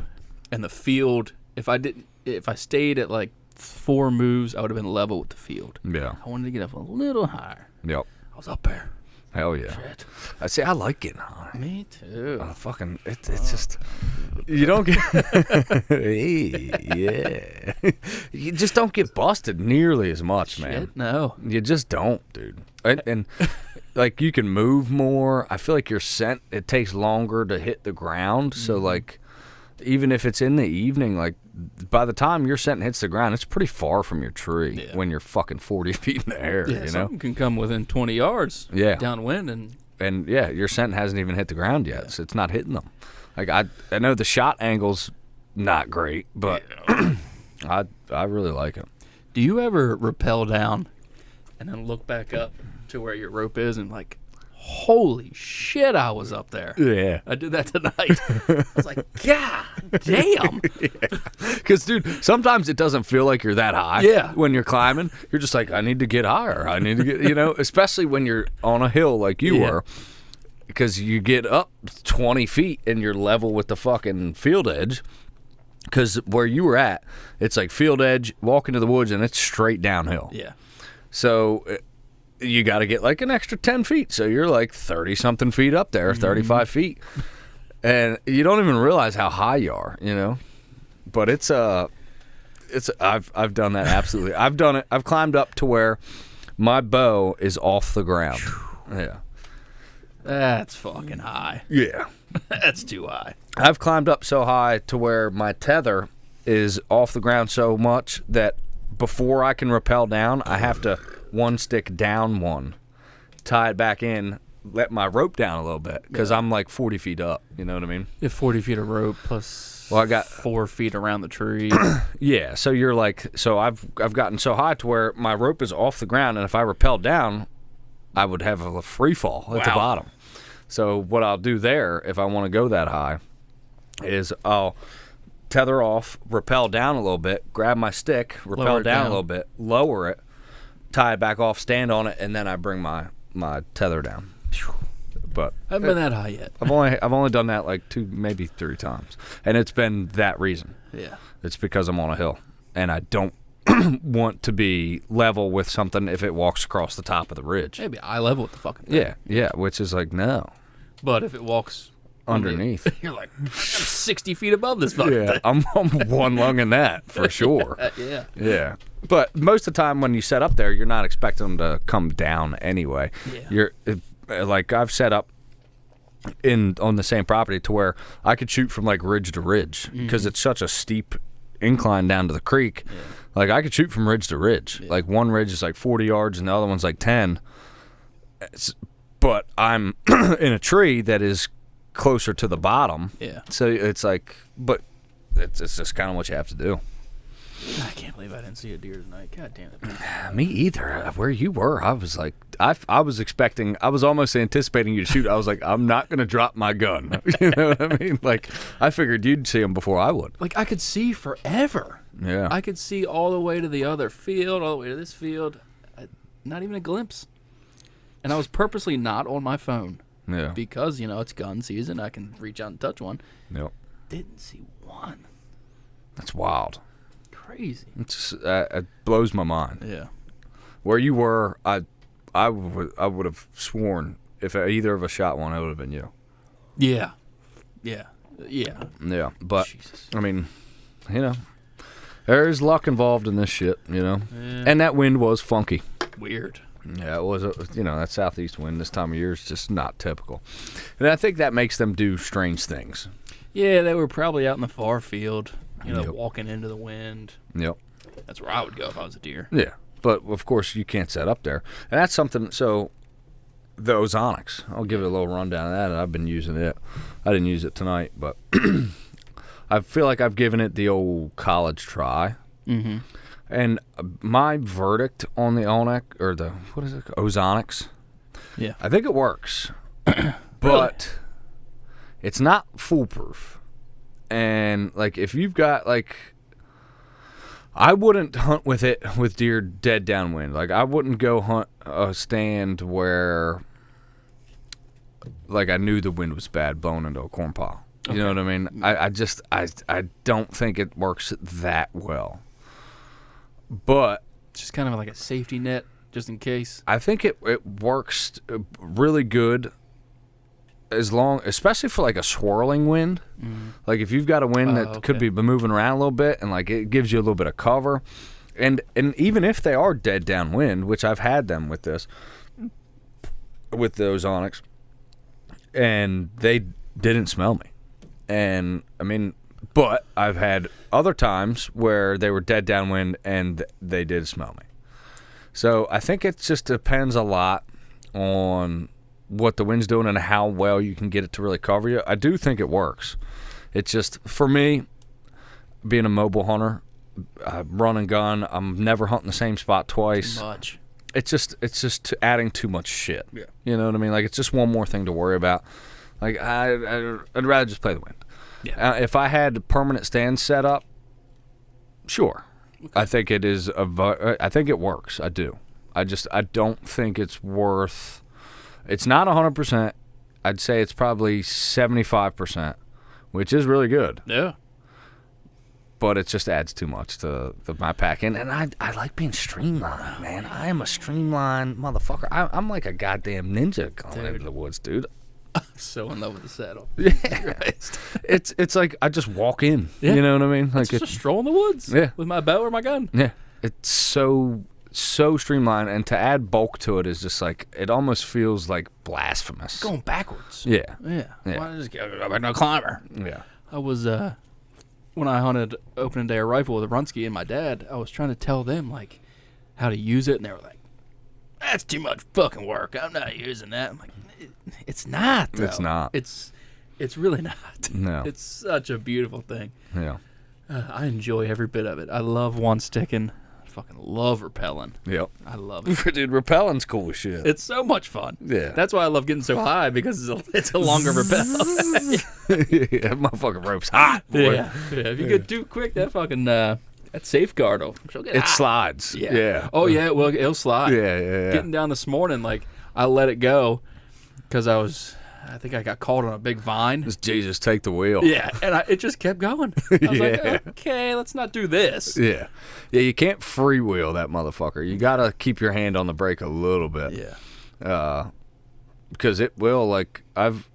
and the field. If I stayed at like 4 moves, I would have been level with the field. Yeah. I wanted to get up a little higher. Yep. I was up there. Hell yeah. Shit. I see. I like getting high. Me too. It's just you don't get yeah. You just don't get busted nearly as much, Shit, man. no. You just don't, dude. And like you can move more. I feel like your scent, it takes longer to hit the ground. So like even if it's in the evening, like by the time your scent hits the ground, it's pretty far from your tree when you're fucking 40 feet in the air. Yeah, you know, something can come within 20 yards. Yeah. Downwind and yeah, your scent hasn't even hit the ground yet, so it's not hitting them. Like I know the shot angle's not great, but I really like it. Do you ever rappel down and then look back up to where your rope is and like, holy shit, I was up there. Yeah. I did that tonight. I was like, God damn. Because, dude, sometimes it doesn't feel like you're that high. Yeah. When you're climbing, you're just like, I need to get higher. I need to get, you know, especially when you're on a hill like you were. Because you get up 20 feet and you're level with the fucking field edge. Because where you were at, it's like field edge, walk into the woods, and it's straight downhill. Yeah. So you got to get like an extra 10 feet. So you're like 30-something feet up there, 35 feet. And you don't even realize how high you are, you know? But I've done that absolutely. I've done it. I've climbed up to where my bow is off the ground. Yeah. That's fucking high. Yeah. That's too high. I've climbed up so high to where my tether is off the ground so much that before I can rappel down, I have to one stick down one, tie it back in, let my rope down a little bit because I'm like 40 feet up. You know what I mean? You have 40 feet of rope plus I got 4 feet around the tree. Yeah, so you're like, I've gotten so high to where my rope is off the ground, and if I rappel down, I would have a free fall at the bottom. So what I'll do there, if I want to go that high, is I'll tether off, rappel down a little bit, grab my stick, rappel down a little bit, lower it, tie it back off, stand on it, and then I bring my tether down. But I haven't been that high yet. I've only done that like 2, maybe 3 times, and it's been that reason. Yeah, it's because I'm on a hill, and I don't want to be level with something if it walks across the top of the ridge. Maybe eye level with the fucking thing. Yeah, which is like no. But if it walks underneath, you're like, I'm 60 feet above this fucking thing. I'm one lung in that for sure. Yeah. But most of the time when you set up there, you're not expecting them to come down anyway. Yeah. Like I've set up on the same property to where I could shoot from like ridge to ridge because it's such a steep incline down to the creek. Yeah. Like I could shoot from ridge to ridge. Yeah. Like one ridge is like 40 yards and the other one's like 10. But I'm in a tree that is closer to the bottom. Yeah. So it's like, but it's just kind of what you have to do. I can't believe I didn't see a deer tonight. God damn it. Me either. Where you were, I was like, I was expecting, I was almost anticipating you to shoot. I was like, I'm not going to drop my gun. You know what I mean? Like, I figured you'd see him before I would. Like, I could see forever. Yeah. I could see all the way to the other field, all the way to this field. Not even a glimpse. And I was purposely not on my phone. Yeah. Because, it's gun season. I can reach out and touch one. Yep. Didn't see one. That's wild. Crazy. It blows my mind. Yeah. Where you were, I would have sworn if either of us shot one, it would have been you. Yeah. But Jesus. I mean, there's luck involved in this shit, Yeah. And that wind was funky. Weird. Yeah, it was. That southeast wind this time of year is just not typical, and I think that makes them do strange things. Yeah, they were probably out in the far field. Walking into the wind. Yep. That's where I would go if I was a deer. Yeah, but of course you can't set up there, and that's something. So the ozonics, I'll give it a little rundown of that. I've been using it. I didn't use it tonight, but I feel like I've given it the old college try. Mm-hmm. And my verdict on the ozonics? Yeah, I think it works, but it's not foolproof. And, like, if you've got, like, I wouldn't hunt with it with deer dead downwind. Like, I wouldn't go hunt a stand where, like, I knew the wind was bad blowing into a corn pile. You know what I mean? I don't think it works that well. But just kind of like a safety net, just in case. I think it works really good. Especially for like a swirling wind, like if you've got a wind that could be moving around a little bit, and like it gives you a little bit of cover, and even if they are dead downwind, which I've had them with the ozonics, and they didn't smell me, and I mean, but I've had other times where they were dead downwind and they did smell me. So I think it just depends a lot on what the wind's doing and how well you can get it to really cover you. I do think it works. It's just, for me, being a mobile hunter, run and gun, I'm never hunting the same spot twice. Too much. It's just adding too much shit. Yeah. You know what I mean? Like, it's just one more thing to worry about. Like, I'd rather just play the wind. Yeah. If I had permanent stands set up, sure. Okay. I think it is. I think it works. I do. I don't think it's worth. It's not 100%. I'd say it's probably 75%, which is really good. Yeah. but it just adds too much to my pack. And I like being streamlined, man. I am a streamlined motherfucker. I'm like a goddamn ninja going into the woods, dude. So in love with the saddle. Yeah. It's like I just walk in. Yeah. You know what I mean? Like it's just a stroll in the woods. Yeah. With my bow or my gun. Yeah. It's so streamlined, and to add bulk to it is just like, it almost feels like blasphemous. Going backwards. Yeah. Yeah. Yeah. Why just go back to a climber? Yeah. I was when I hunted opening day a rifle with a Runsky and my dad, I was trying to tell them like how to use it, and they were like, "That's too much fucking work. I'm not using that." I'm like, "It's not. Though. It's not. It's really not. No. It's such a beautiful thing. Yeah. I enjoy every bit of it. I love one sticking. I fucking love rappelling. Yep. I love it. Dude, rappelling's cool as shit. It's so much fun. Yeah. That's why I love getting so high, because it's a longer rappel. Yeah, motherfucking rope's hot, boy. Yeah. If you get too quick, that fucking that safeguard she'll get It hot. slides. Yeah. Oh yeah, well it'll slide. Yeah. Getting down this morning, like I let it go because I think I got caught on a big vine. Just Jesus, take the wheel. Yeah, and it just kept going. I was like, okay, let's not do this. Yeah. Yeah, you can't freewheel that motherfucker. You got to keep your hand on the brake a little bit. Yeah. Because it will, like, I've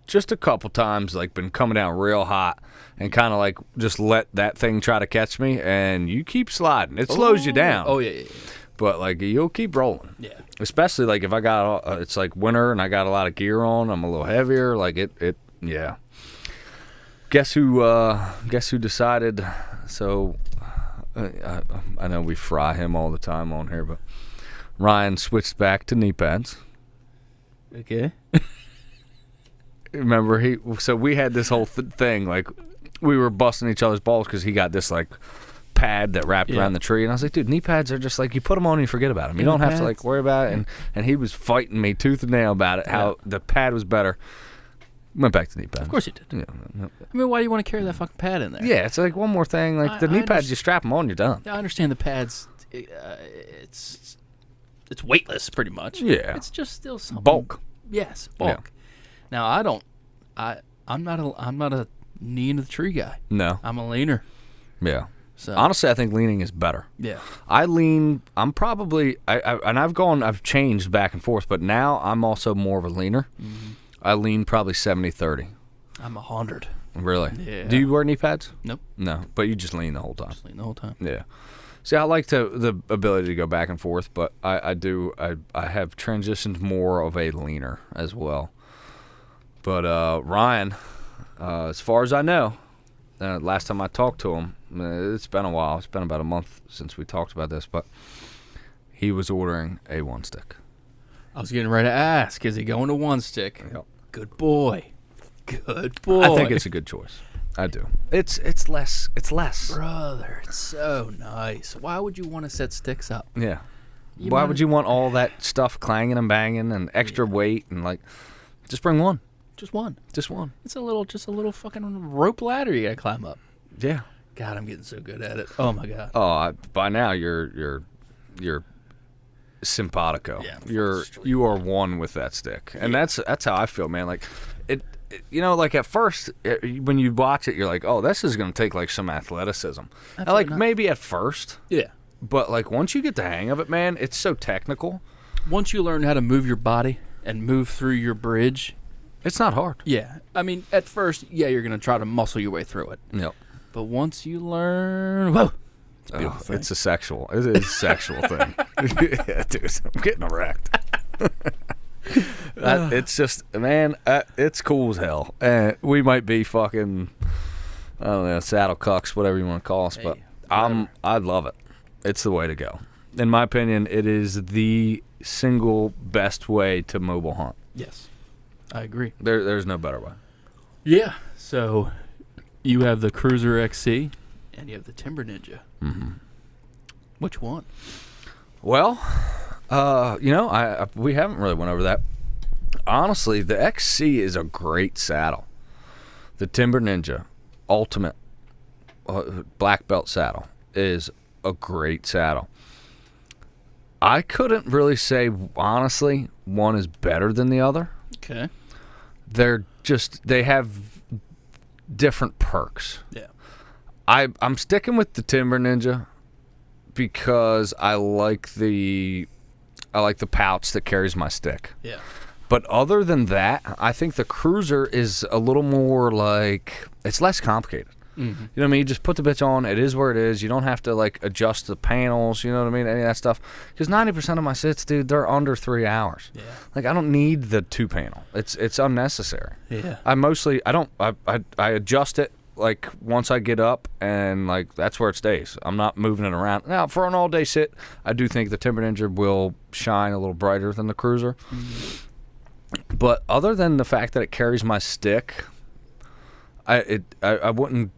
just a couple times, like, been coming down real hot and kind of, like, just let that thing try to catch me, and you keep sliding. It slows you down. Oh, yeah. But, like, you'll keep rolling. Yeah. Especially, like, if I got, it's, like, winter and I got a lot of gear on, I'm a little heavier, like, yeah. Guess who decided, so, I know we fry him all the time on here, but Ryan switched back to knee pads. Okay. Remember, so we had this whole thing, like, we were busting each other's balls because he got this, like, pad that wrapped around the tree, and I was like, dude, knee pads are just like, you put them on and you forget about them. You don't have to like worry about it. And he was fighting me tooth and nail about it, how the pad was better. Went back to knee pads. Of course you did. Yeah. I mean, why do you want to carry that fucking pad in there? Yeah, it's like one more thing. Like the knee pads, you strap them on, you're done. I understand the pads. It's weightless, pretty much. Yeah. It's just still something. Bulk. Yes, bulk. Yeah. Now I'm not a knee into the tree guy. No. I'm a leaner. Yeah. So. Honestly, I think leaning is better. Yeah. I'm probably, I've changed back and forth, but now I'm also more of a leaner. Mm-hmm. I lean probably 70-30. I'm 100. Really? Yeah. Do you wear knee pads? Nope. No, but you just lean the whole time. Just lean the whole time. Yeah. See, I like the ability to go back and forth, but I have transitioned more of a leaner as well. But Ryan, as far as I know, last time I talked to him, it's been a while. It's been about a month since we talked about this, but he was ordering a one stick. I was getting ready to ask, is he going to one stick? Yep. Good boy. Good boy. I think it's a good choice. I do. It's less. Brother, it's so nice. Why would you want to set sticks up? Yeah. Why would you want all that stuff clanging and banging and extra weight and like, just bring one. Just one. Just one. It's just a little fucking rope ladder you gotta climb up. Yeah. God, I'm getting so good at it. Oh my God. Oh, by now you're simpatico. Yeah. You are one with that stick, and that's how I feel, man. Like it like at first when you watch it, you're like, oh, this is gonna take like some athleticism. And like maybe at first. Yeah. But like once you get the hang of it, man, it's so technical. Once you learn how to move your body and move through your bridge. It's not hard. Yeah. I mean, at first, you're going to try to muscle your way through it. Yep. But once you learn, whoa, it's a beautiful thing. It's a sexual. It is a sexual thing. Yeah, dude, I'm getting erect. It's just, man, it's cool as hell. We might be fucking, I don't know, saddle cucks, whatever you want to call us, but I love it. It's the way to go. In my opinion, it is the single best way to mobile hunt. Yes. I agree. There's no better way. Yeah. So you have the Cruiser XC and you have the Timber Ninja. Mm-hmm. Which one? Well, we haven't really went over that. Honestly, the XC is a great saddle. The Timber Ninja Ultimate black belt saddle is a great saddle. I couldn't really say, honestly, one is better than the other. Okay. They have different perks. Yeah. I'm sticking with the Timber Ninja because I like the pouch that carries my stick. Yeah. But other than that, I think the Cruiser is a little more like, it's less complicated. You know what I mean? You just put the bitch on. It is where it is. You don't have to like adjust the panels. You know what I mean? Any of that stuff. Because 90% of my sits, dude, they're under 3 hours. Yeah. Like I don't need the 2-panel. It's unnecessary. Yeah. I adjust it like once I get up, and like that's where it stays. I'm not moving it around. Now for an all day sit, I do think the Timber Ninja will shine a little brighter than the Cruiser. But other than the fact that it carries my stick, I wouldn't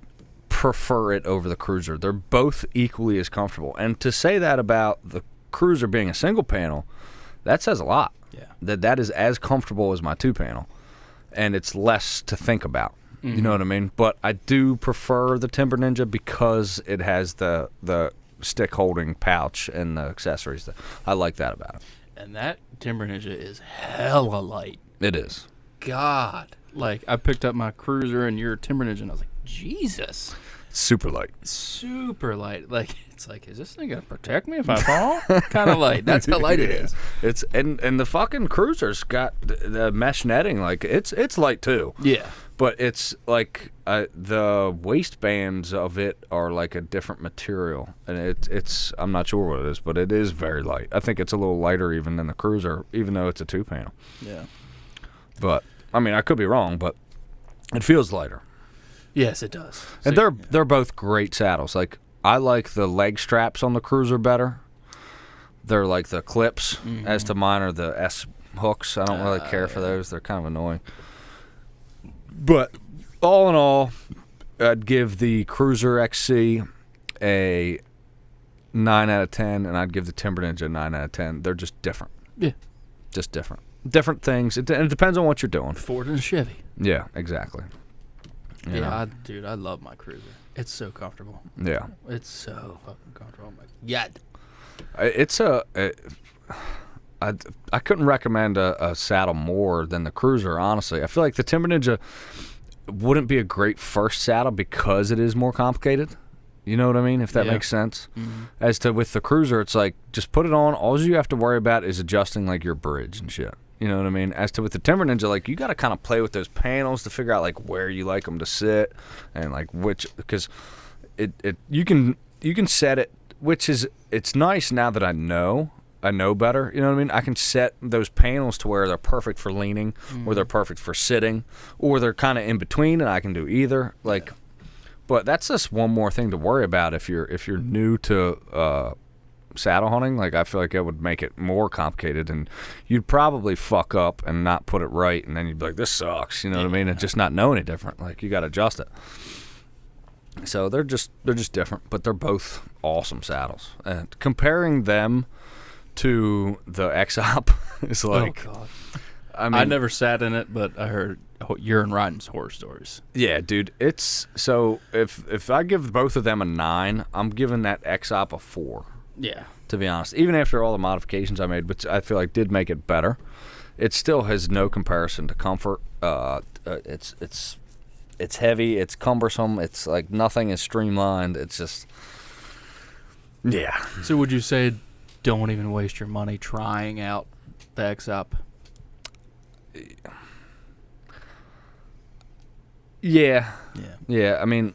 prefer it over the Cruiser. They're both equally as comfortable. And to say that about the Cruiser being a single panel, that says a lot. Yeah. That is as comfortable as my 2-panel, and it's less to think about. You know what I mean? But I do prefer the Timber Ninja because it has the stick holding pouch and the accessories. I like that about it. And that Timber Ninja is hella light. It is. God. Like, I picked up my Cruiser and your Timber Ninja, and I was like, Jesus. Super light. Super light. Like, it's like, is this thing going to protect me if I fall? Kind of light. That's how light it is. It's and the fucking Cruiser's got the mesh netting. Like, it's light too. Yeah. But it's like the waistbands of it are like a different material, and it's I'm not sure what it is, but it is very light. I think it's a little lighter even than the Cruiser, even though it's a 2-panel. Yeah. But I mean, I could be wrong, but it feels lighter. Yes, it does. And they're both great saddles. Like I like the leg straps on the Cruiser better. They're like the clips, as to mine are the S hooks. I don't really care for those. They're kind of annoying. But all in all, I'd give the Cruiser XC a 9 out of 10, and I'd give the Timber Ninja a 9 out of 10. They're just different. Yeah. Just different. Different things. And it depends on what you're doing. Ford and Chevy. Yeah, exactly. You know? I love my Cruiser. It's so comfortable. Yeah. It's so fucking comfortable. I'm like, yeah. I couldn't recommend a saddle more than the Cruiser, honestly. I feel like the Timber Ninja wouldn't be a great first saddle because it is more complicated. You know what I mean? If that makes sense. As to with the Cruiser, it's like, just put it on. All you have to worry about is adjusting like your bridge and shit. You know what I mean? As to with the Timber Ninja, like you got to kind of play with those panels to figure out like where you like them to sit and like which, because you can set it, which is, it's nice now that I know better. You know what I mean? I can set those panels to where they're perfect for leaning, or they're perfect for sitting, or they're kind of in between, and I can do either. Like, but that's just one more thing to worry about if you're new to saddle hunting. Like, I feel like it would make it more complicated, and you'd probably fuck up and not put it right, and then you'd be like, this sucks. You know what I mean? And just not know any different. Like, you got to adjust it. So they're just different, but they're both awesome saddles. And comparing them to the X-Op is like, oh God. I mean, I never sat in it, but I heard urine riding's horror stories. Yeah, dude. It's so if I give both of them a 9, I'm giving that X-Op a 4. Yeah. To be honest, even after all the modifications I made, which I feel like did make it better, it still has no comparison to comfort. It's heavy, it's cumbersome, it's like nothing is streamlined. It's just, yeah. So would you say don't even waste your money trying out the X-Op? Yeah. I mean,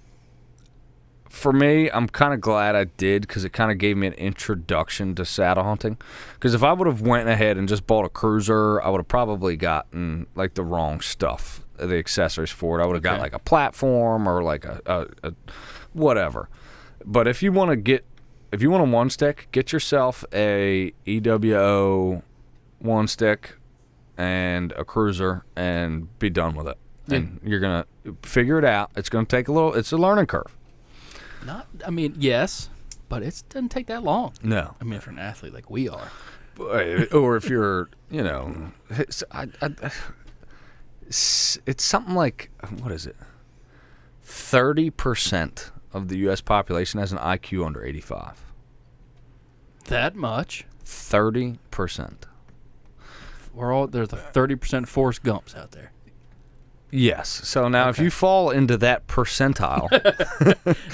for me, I'm kind of glad I did, because it kind of gave me an introduction to saddle hunting. Because if I would have went ahead and just bought a Cruiser, I would have probably gotten like the wrong stuff, the accessories for it. I would have got like a platform or like a whatever. But if you want a one stick, get yourself a EWO one stick and a Cruiser and be done with it. And you're going to figure it out. It's going to take it's a learning curve. Yes, but it doesn't take that long. No. I mean, if you're an athlete like we are. Or if you're, it's something like, what is it? 30% of the U.S. population has an IQ under 85. That much? 30%. There's like 30% Forrest Gumps out there. Yes. So now if you fall into that percentile,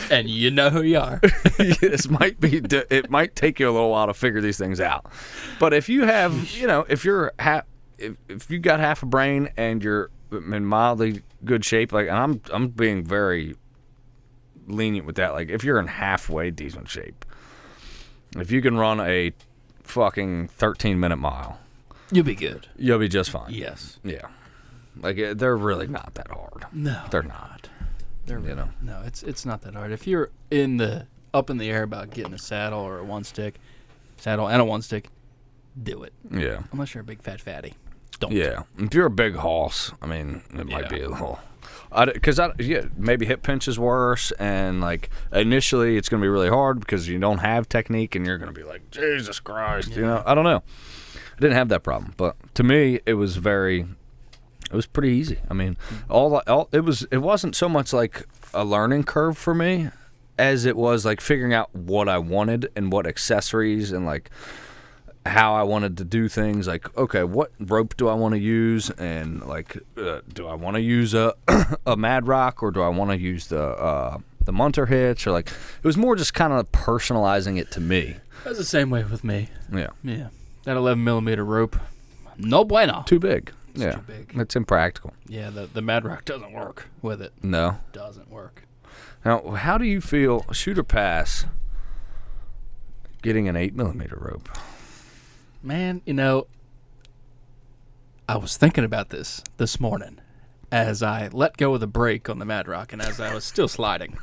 and you know who you are. it might take you a little while to figure these things out. But if you have, if you got half a brain and you're in mildly good shape, like, and I'm being very lenient with that. Like, if you're in halfway decent shape, if you can run a fucking 13-minute mile, You'll be good. You'll be just fine. Yes. Yeah. Like, they're really not that hard. No, they're not. They're no, it's not that hard. If you're up in the air about getting a saddle or a saddle and a one stick, do it. Yeah. Unless you're a big fat fatty, don't. Yeah. If you're a big hoss, I mean, it might be a little. Because maybe hip pinch is worse, and like initially it's going to be really hard because you don't have technique, and you're going to be like, Jesus Christ, I don't know. I didn't have that problem, but to me it was pretty easy. I mean, it wasn't so much like a learning curve for me as it was like figuring out what I wanted and what accessories and like how I wanted to do things. Like, okay, what rope do I want to use, and like, do I want to use a Mad Rock, or do I want to use the Munter hitch, or like, it was more just kind of personalizing it to me. That was the same way with me. Yeah. Yeah. That 11mm rope, no bueno. Too big. It's too big. It's impractical. Yeah, the Mad Rock doesn't work with it. No. Doesn't work. Now, how do you feel, shoot or pass, getting an 8mm rope? Man, I was thinking about this morning as I let go of the brake on the Mad Rock, and as I was still sliding.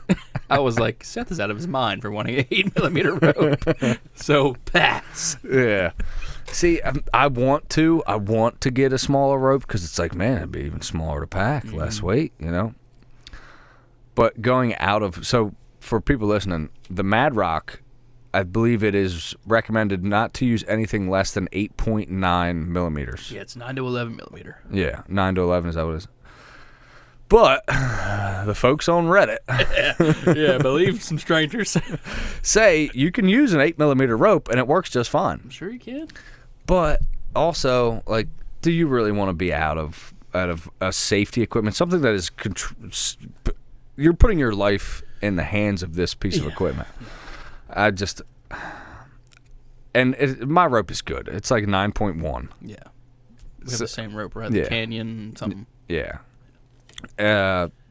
I was like, Seth is out of his mind for wanting an 8mm rope. So, pass. Yeah. See, I want to get a smaller rope because it's like, man, it'd be even smaller to pack, less weight, But going so for people listening, the Mad Rock, I believe it is recommended not to use anything less than 8.9 millimeters. Yeah, it's 9 to 11mm. Yeah, 9 to 11 is that what it is. But the folks on Reddit, yeah, believe some strangers, say you can use an 8mm rope and it works just fine. I'm sure you can. But also, like, do you really want to be out of a safety equipment, something that is you're putting your life in the hands of this piece of equipment? My rope is good. It's like 9.1. Yeah, we have the same rope, right? The Canyon something. Yeah.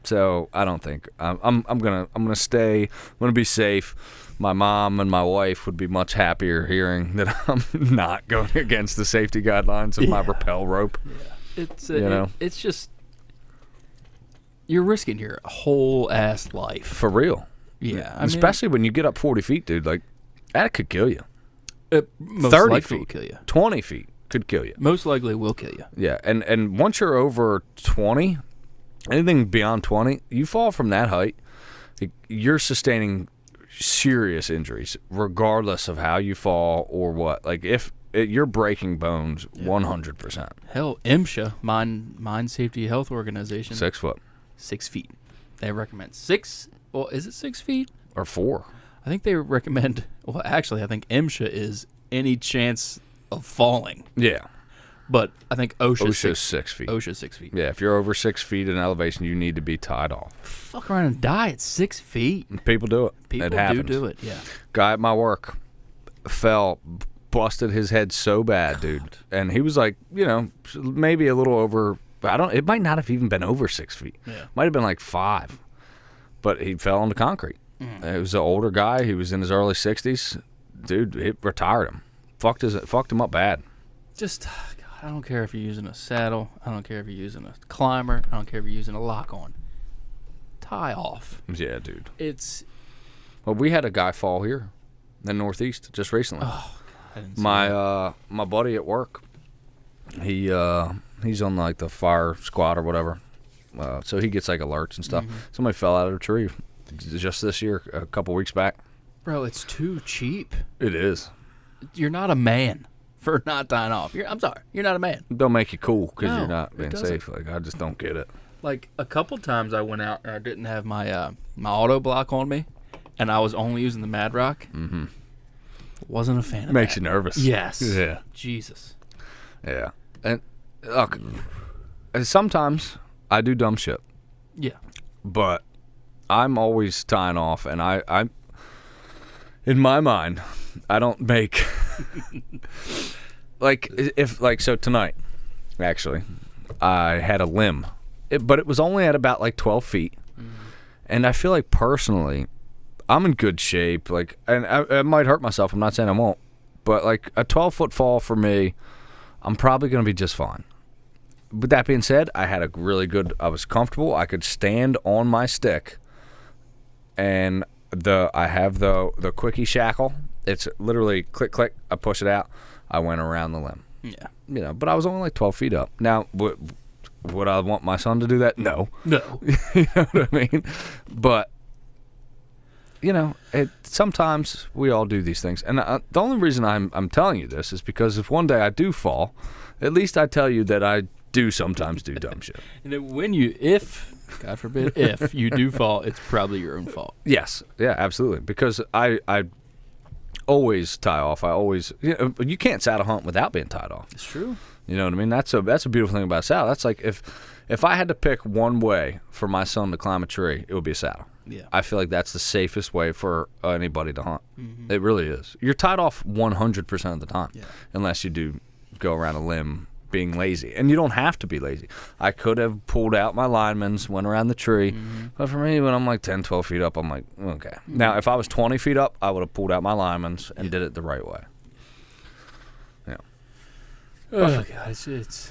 So I don't think I'm gonna stay. I'm gonna be safe. My mom and my wife would be much happier hearing that I'm not going against the safety guidelines of my rappel rope. Yeah. It's just you're risking your whole ass life for real. Yeah, especially when you get up 40 feet, dude. Like, that could kill you. 30 feet will kill you. 20 feet could kill you. Most likely will kill you. Yeah, and once you're over 20, anything beyond 20, you fall from that height, you're sustaining serious injuries, regardless of how you fall or what. Like, you're breaking bones 100%. Hell, MSHA, Mine Safety Health Organization. 6 foot. 6 feet. They recommend 6. Well, is it 6 feet? Or 4. I think they recommend, well, actually, I think MSHA is any chance of falling. Yeah. But I think OSHA's 6 feet. OSHA's 6 feet. Yeah, if you're over 6 feet in elevation, you need to be tied off. Fuck around and die at 6 feet. People do it. People do it, yeah. Guy at my work fell, busted his head so bad, dude. And he was like, maybe a little over, it might not have even been over 6 feet. Yeah. Might have been like 5. But he fell on the concrete. It was an older guy. He was in his early 60s. Dude, it retired him. Fucked him up bad. Just, God, I don't care if you're using a saddle. I don't care if you're using a climber. I don't care if you're using a lock-on. Tie off. Yeah, dude. Well, we had a guy fall here in the Northeast just recently. Oh, God, I didn't see my buddy at work, he's on like the fire squad or whatever. So he gets like alerts and stuff. Somebody fell out of a tree just this year, a couple weeks back. Bro, it's too cheap. It is. You're not a man for not tying off. I'm sorry. You're not a man. Don't make you cool because you're not it being doesn't. safe. Like, I just don't get it. Like, a couple times I went out and I didn't have my my auto block on me, and I was only using the Mad Rock. Mm-hmm. Wasn't a fan of that. Makes you nervous. Yes. Yeah. Jesus. Yeah. And look, sometimes I do dumb shit. Yeah. But I'm always tying off, and I in my mind, I don't make so tonight, actually, I had a limb, but it was only at about like 12 feet, and I feel like personally, I'm in good shape. Like, and I might hurt myself. I'm not saying I won't, but like a 12-foot fall for me, I'm probably gonna be just fine. With that being said, I had a really good. I was comfortable. I could stand on my stick, and I have the quickie shackle. It's literally click click. I push it out. I went around the limb. Yeah. You know, but I was only like 12 feet up. Now, would I want my son to do that? No. No. You know what I mean? But you know, sometimes we all do these things, and the only reason I'm telling you this is because if one day I do fall, at least I tell you that I do sometimes do dumb shit. And then if, God forbid, if you do fall, it's probably your own fault. Yes, yeah, absolutely. Because I always tie off. I always, you can't saddle hunt without being tied off. It's true. You know what I mean? That's a beautiful thing about a saddle. That's like if I had to pick one way for my son to climb a tree, it would be a saddle. Yeah. I feel like that's the safest way for anybody to hunt. Mm-hmm. It really is. You're tied off 100% of the time, unless you do go around a limb being lazy. And you don't have to be lazy. I could have pulled out my lineman's, went around the tree. Mm-hmm. But for me, when I'm like 10, 12 feet up, I'm like, okay. Mm-hmm. Now, if I was 20 feet up, I would have pulled out my lineman's and did it the right way. Yeah. Oh, God. It's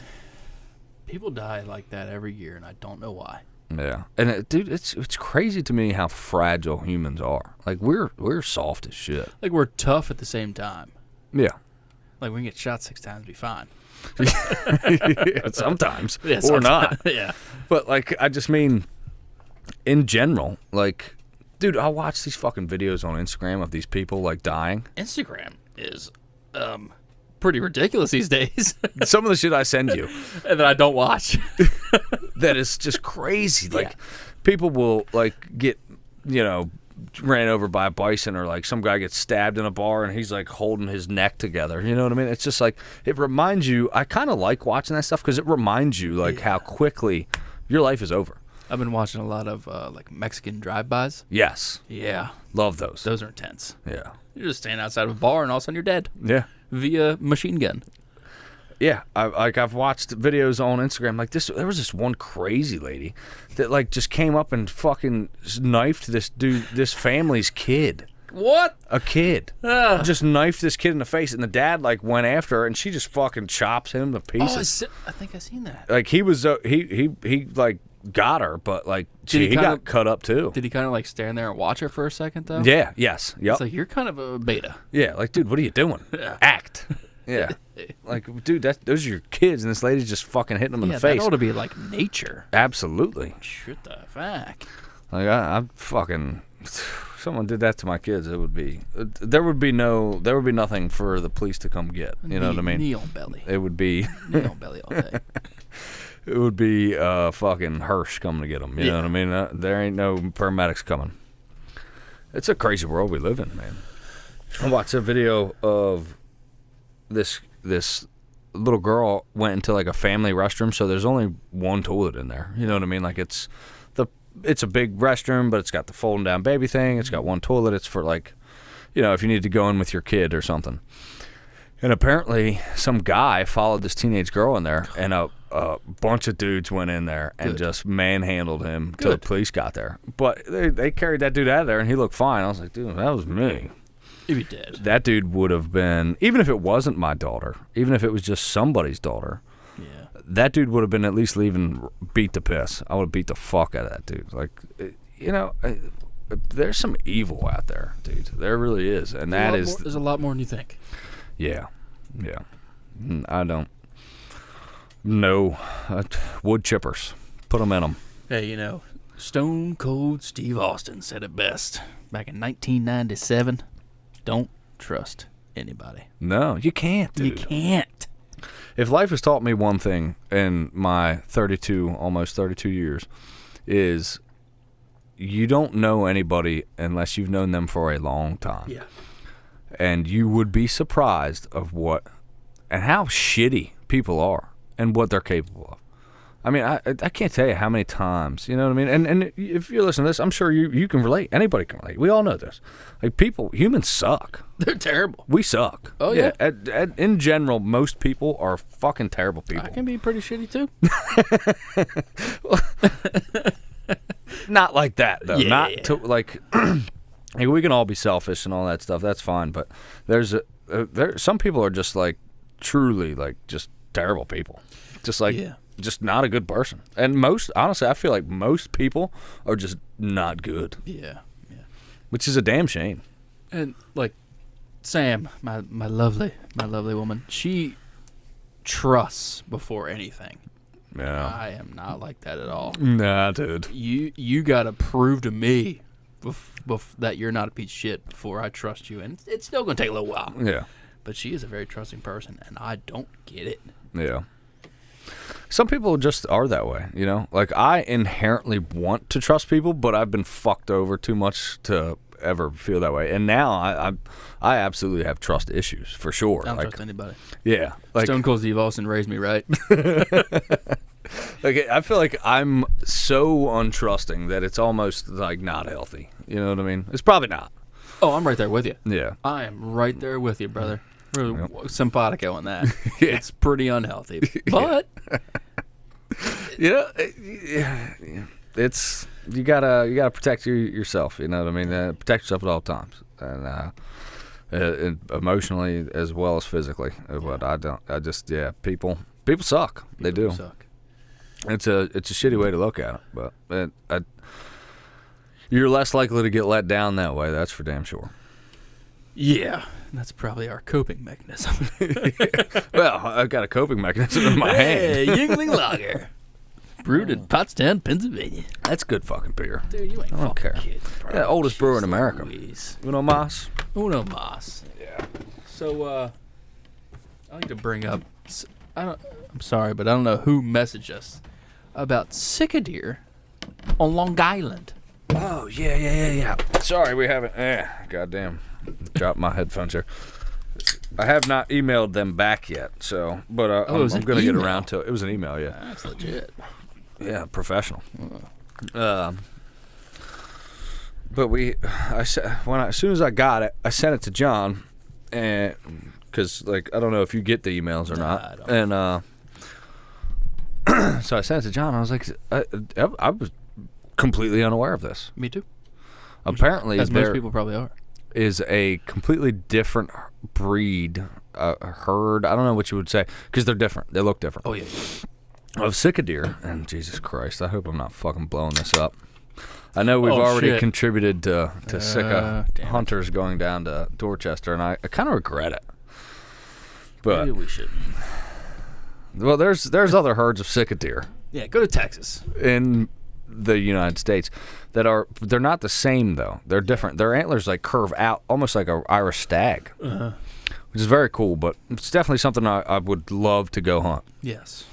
people die like that every year, and I don't know why. Yeah. And, dude, it's crazy to me how fragile humans are. Like, we're soft as shit. Like, we're tough at the same time. Yeah. Like, we can get shot 6 times and be fine. Sometimes. Yeah, or not. Yeah. But, like, I just mean, in general, like, dude, I watch these fucking videos on Instagram of these people, like, dying. Instagram is pretty ridiculous these days. Some of the shit I send you. And that I don't watch. That is just crazy. Like, people will, like, get, ran over by a bison, or like some guy gets stabbed in a bar and he's like holding his neck together. You know what I mean? It's just like, it reminds you. I kind of like watching that stuff because it reminds you like how quickly your life is over. I've been watching a lot of like Mexican drive-bys. Yes. Yeah. Love those. Those are intense. Yeah. You're just standing outside of a bar and all of a sudden you're dead. Yeah. Via machine gun. Yeah, I've watched videos on Instagram like this. There was this one crazy lady that like just came up and fucking knifed this family's kid. What? A kid. Just knifed this kid in the face, and the dad like went after her, and she just fucking chops him to pieces. Oh, I think I seen that. Like he was he like got her, but like he got cut up too. Did he kind of like stand there and watch her for a second though? Yeah. Yes. Yep. It's like, you're kind of a beta. Yeah. Like, dude, what are you doing? Act. Yeah. Like, dude, those are your kids, and this lady's just fucking hitting them in the face. That ought to be like nature. Absolutely. Shit the fuck. Like, I fucking, if someone did that to my kids, there would be nothing for the police to come get. You know what I mean? Knee on belly. It would be knee on belly all day. It would be fucking Hirsch coming to get them. You know what I mean? There ain't no paramedics coming. It's a crazy world we live in, man. I watched a video of this little girl went into like a family restroom, so there's only one toilet in there. You know what I mean? Like it's a big restroom, but it's got the folding down baby thing. It's got one toilet. It's for like, if you need to go in with your kid or something. And apparently some guy followed this teenage girl in there, and a bunch of dudes went in there and just manhandled him till the police got there. But they carried that dude out of there, and he looked fine. I was like, dude, that was me. He'd be dead. That dude would have been, even if it wasn't my daughter, even if it was just somebody's daughter, that dude would have been at least beat the piss. I would have beat the fuck out of that dude. Like, there's some evil out there, dude. There really is. And there's a lot more than you think. Yeah. I don't know. Wood chippers. Put them in them. Hey, Stone Cold Steve Austin said it best back in 1997. Don't trust anybody. No, you can't, dude. You can't. If life has taught me one thing in my almost 32 years, is you don't know anybody unless you've known them for a long time. Yeah. And you would be surprised of how shitty people are and what they're capable of. I mean, I can't tell you how many times, you know what I mean? And if you're listening to this, I'm sure you can relate. Anybody can relate. We all know this. Like, humans suck. They're terrible. We suck. Oh, yeah. In general, most people are fucking terrible people. I can be pretty shitty, too. Not like that, though. Yeah. Not to, like, hey, we can all be selfish and all that stuff. That's fine. But some people are just, like, truly, like, just terrible people. Just, like... Yeah. Just not a good person. And honestly, I feel like most people are just not good. Yeah. Which is a damn shame. And, like, Sam, my lovely woman, she trusts before anything. Yeah. I am not like that at all. Nah, dude. You got to prove to me that you're not a piece of shit before I trust you. And it's still going to take a little while. Yeah. But she is a very trusting person, and I don't get it. Yeah. Some people just are that way, you know? Like, I inherently want to trust people, but I've been fucked over too much to ever feel that way. And now I absolutely have trust issues, for sure. I don't trust anybody. Yeah. Like, Stone Cold Steve Austin raised me right. Like, I feel like I'm so untrusting that it's almost, like, not healthy. You know what I mean? It's probably not. Oh, I'm right there with you. Yeah. I am right there with you, brother. Really simpatico on that. Yeah. It's pretty unhealthy. But... it's you gotta protect yourself. You know what I mean? Protect yourself at all times, and emotionally as well as physically. But people suck. They do. Suck. It's a shitty way to look at it, but you're less likely to get let down that way. That's for damn sure. Yeah, that's probably our coping mechanism. Well, I've got a coping mechanism in my hand. Yuengling Lager. Brewed in Pottstown, Pennsylvania. That's good fucking beer. Dude, you ain't I don't care. kidding, bro. Yeah, oldest brewer in America. Louise. Uno mas. Uno mas. Yeah. So, I like to bring up... I'm sorry, but I don't know who messaged us about Cicadere on Long Island. Oh, yeah. Sorry, we haven't... goddamn. Dropped my headphones here. I have not emailed them back yet, so... But I'm going to get around to it. It was an email, yeah. That's legit. Yeah, professional. But as soon as I got it, I sent it to John, and... Because, like, I don't know if you get the emails or not. I don't. And, so I sent it to John. I was like, I was completely unaware of this. Me too. Apparently, as most people probably are. Is a completely different breed, herd. I don't know what you would say, because they're different. They look different. Oh, yeah. Of Cicadere. And Jesus Christ, I hope I'm not fucking blowing this up. I know we've already contributed to Sicca hunters going down to Dorchester, and I kind of regret it. But maybe we shouldn't. Well, there's other herds of Cicadere. Yeah, go to Texas. In the United States they're not the same, though. They're different. Their antlers, like, curve out almost like a Irish stag, which is very cool, but it's definitely something I would love to go hunt. Yes.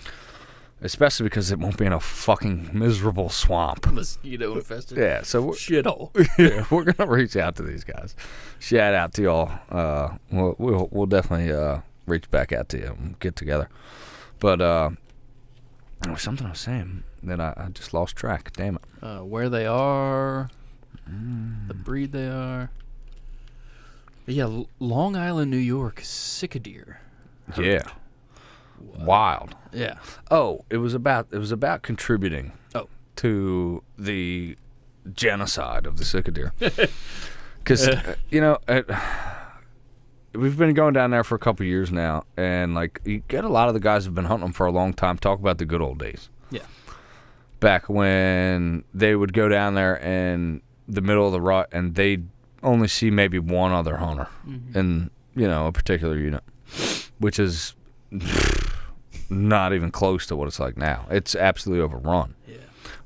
Especially because it won't be in a fucking miserable swamp. Mosquito infested. Yeah, so shithole. Yeah, we're gonna reach out to these guys. Shout out to y'all. We'll definitely reach back out to you and get together. But there was something I was saying that I just lost track. Damn it. Where they are, the breed they are. But yeah, Long Island, New York, Cicadere. Yeah. Wild. Yeah. Oh, it was about contributing to the genocide of the Cicadere. Because we've been going down there for a couple years now, and, like, you get a lot of the guys who've been hunting them for a long time talk about the good old days. Yeah. Back when they would go down there in the middle of the rut, and they'd only see maybe one other hunter in, a particular unit, which is not even close to what it's like now. It's absolutely overrun. Yeah.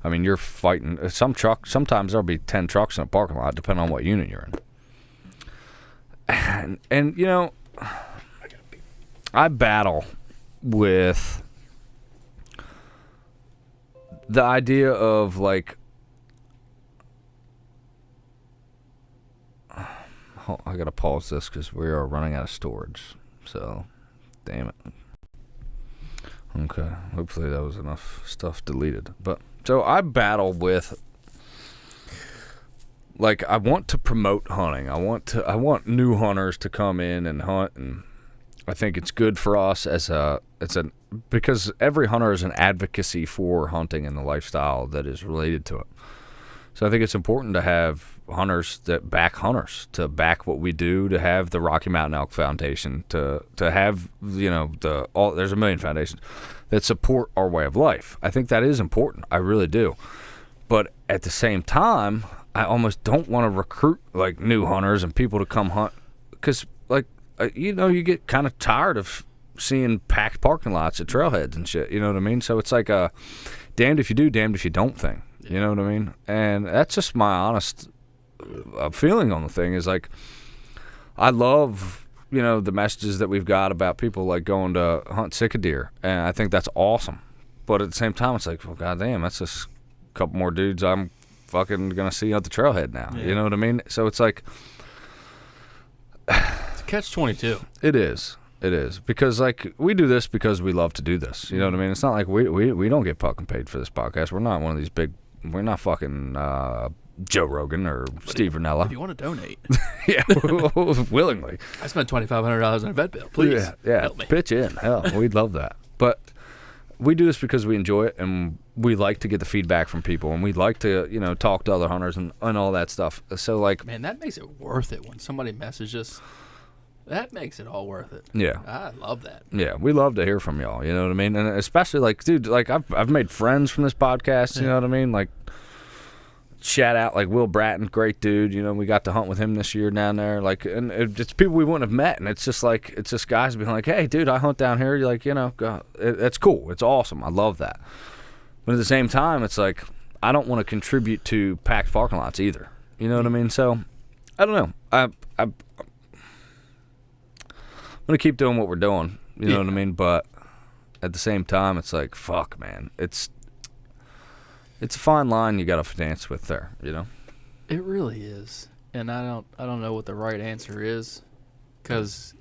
I mean, you're fighting sometimes there'll be 10 trucks in a parking lot, depending on what unit you're in. And I battle with the idea of, like, I gotta pause this because we are running out of storage. So, damn it. Okay. Hopefully that was enough stuff deleted. But so I battle with, like, I want to promote hunting. I want new hunters to come in and hunt, and I think it's good for us because every hunter is an advocacy for hunting and the lifestyle that is related to it. So I think it's important to have hunters that back hunters, to back what we do, to have the Rocky Mountain Elk Foundation, to have, there's a million foundations that support our way of life. I think that is important. I really do. But at the same time, I almost don't want to recruit like new hunters and people to come hunt, because you get kind of tired of seeing packed parking lots at trailheads and shit. You know what I mean? So it's like a damned if you do, damned if you don't thing. You know what I mean? And that's just my honest feeling on the thing is like, I love, the messages that we've got about people like going to hunt sick of deer. And I think that's awesome. But at the same time, it's like, well, goddamn, that's just a couple more dudes I'm fucking going to see at the trailhead now. Yeah. You know what I mean? So it's like, it's a catch-22. It is. Because like we do this because we love to do this. You know what I mean? It's not like we don't get fucking paid for this podcast. We're not one of these big, we're not fucking Joe Rogan or Steve Rinella. If you want to donate. Yeah, willingly. I spent $2,500 on a vet bill. Please help me. Pitch in. Hell, we'd love that. But we do this because we enjoy it, and we like to get the feedback from people, and we like to, talk to other hunters and all that stuff. So like, man, that makes it worth it when somebody messages. That makes it all worth it. Yeah. I love that. Yeah, we love to hear from y'all, you know what I mean? And especially, like, dude, like, I've made friends from this podcast, you know what I mean? Like, shout out, like, Will Bratton, great dude, we got to hunt with him this year down there. Like, and it's people we wouldn't have met, and it's just guys being like, hey, dude, I hunt down here. You're like, it's cool. It's awesome. I love that. But at the same time, it's like, I don't want to contribute to packed parking lots either. You know what I mean? So, I don't know. I'm going to keep doing what we're doing, you know what I mean? But at the same time, it's like, fuck, man. It's a fine line you got to dance with there, It really is. And I don't know what the right answer is, because,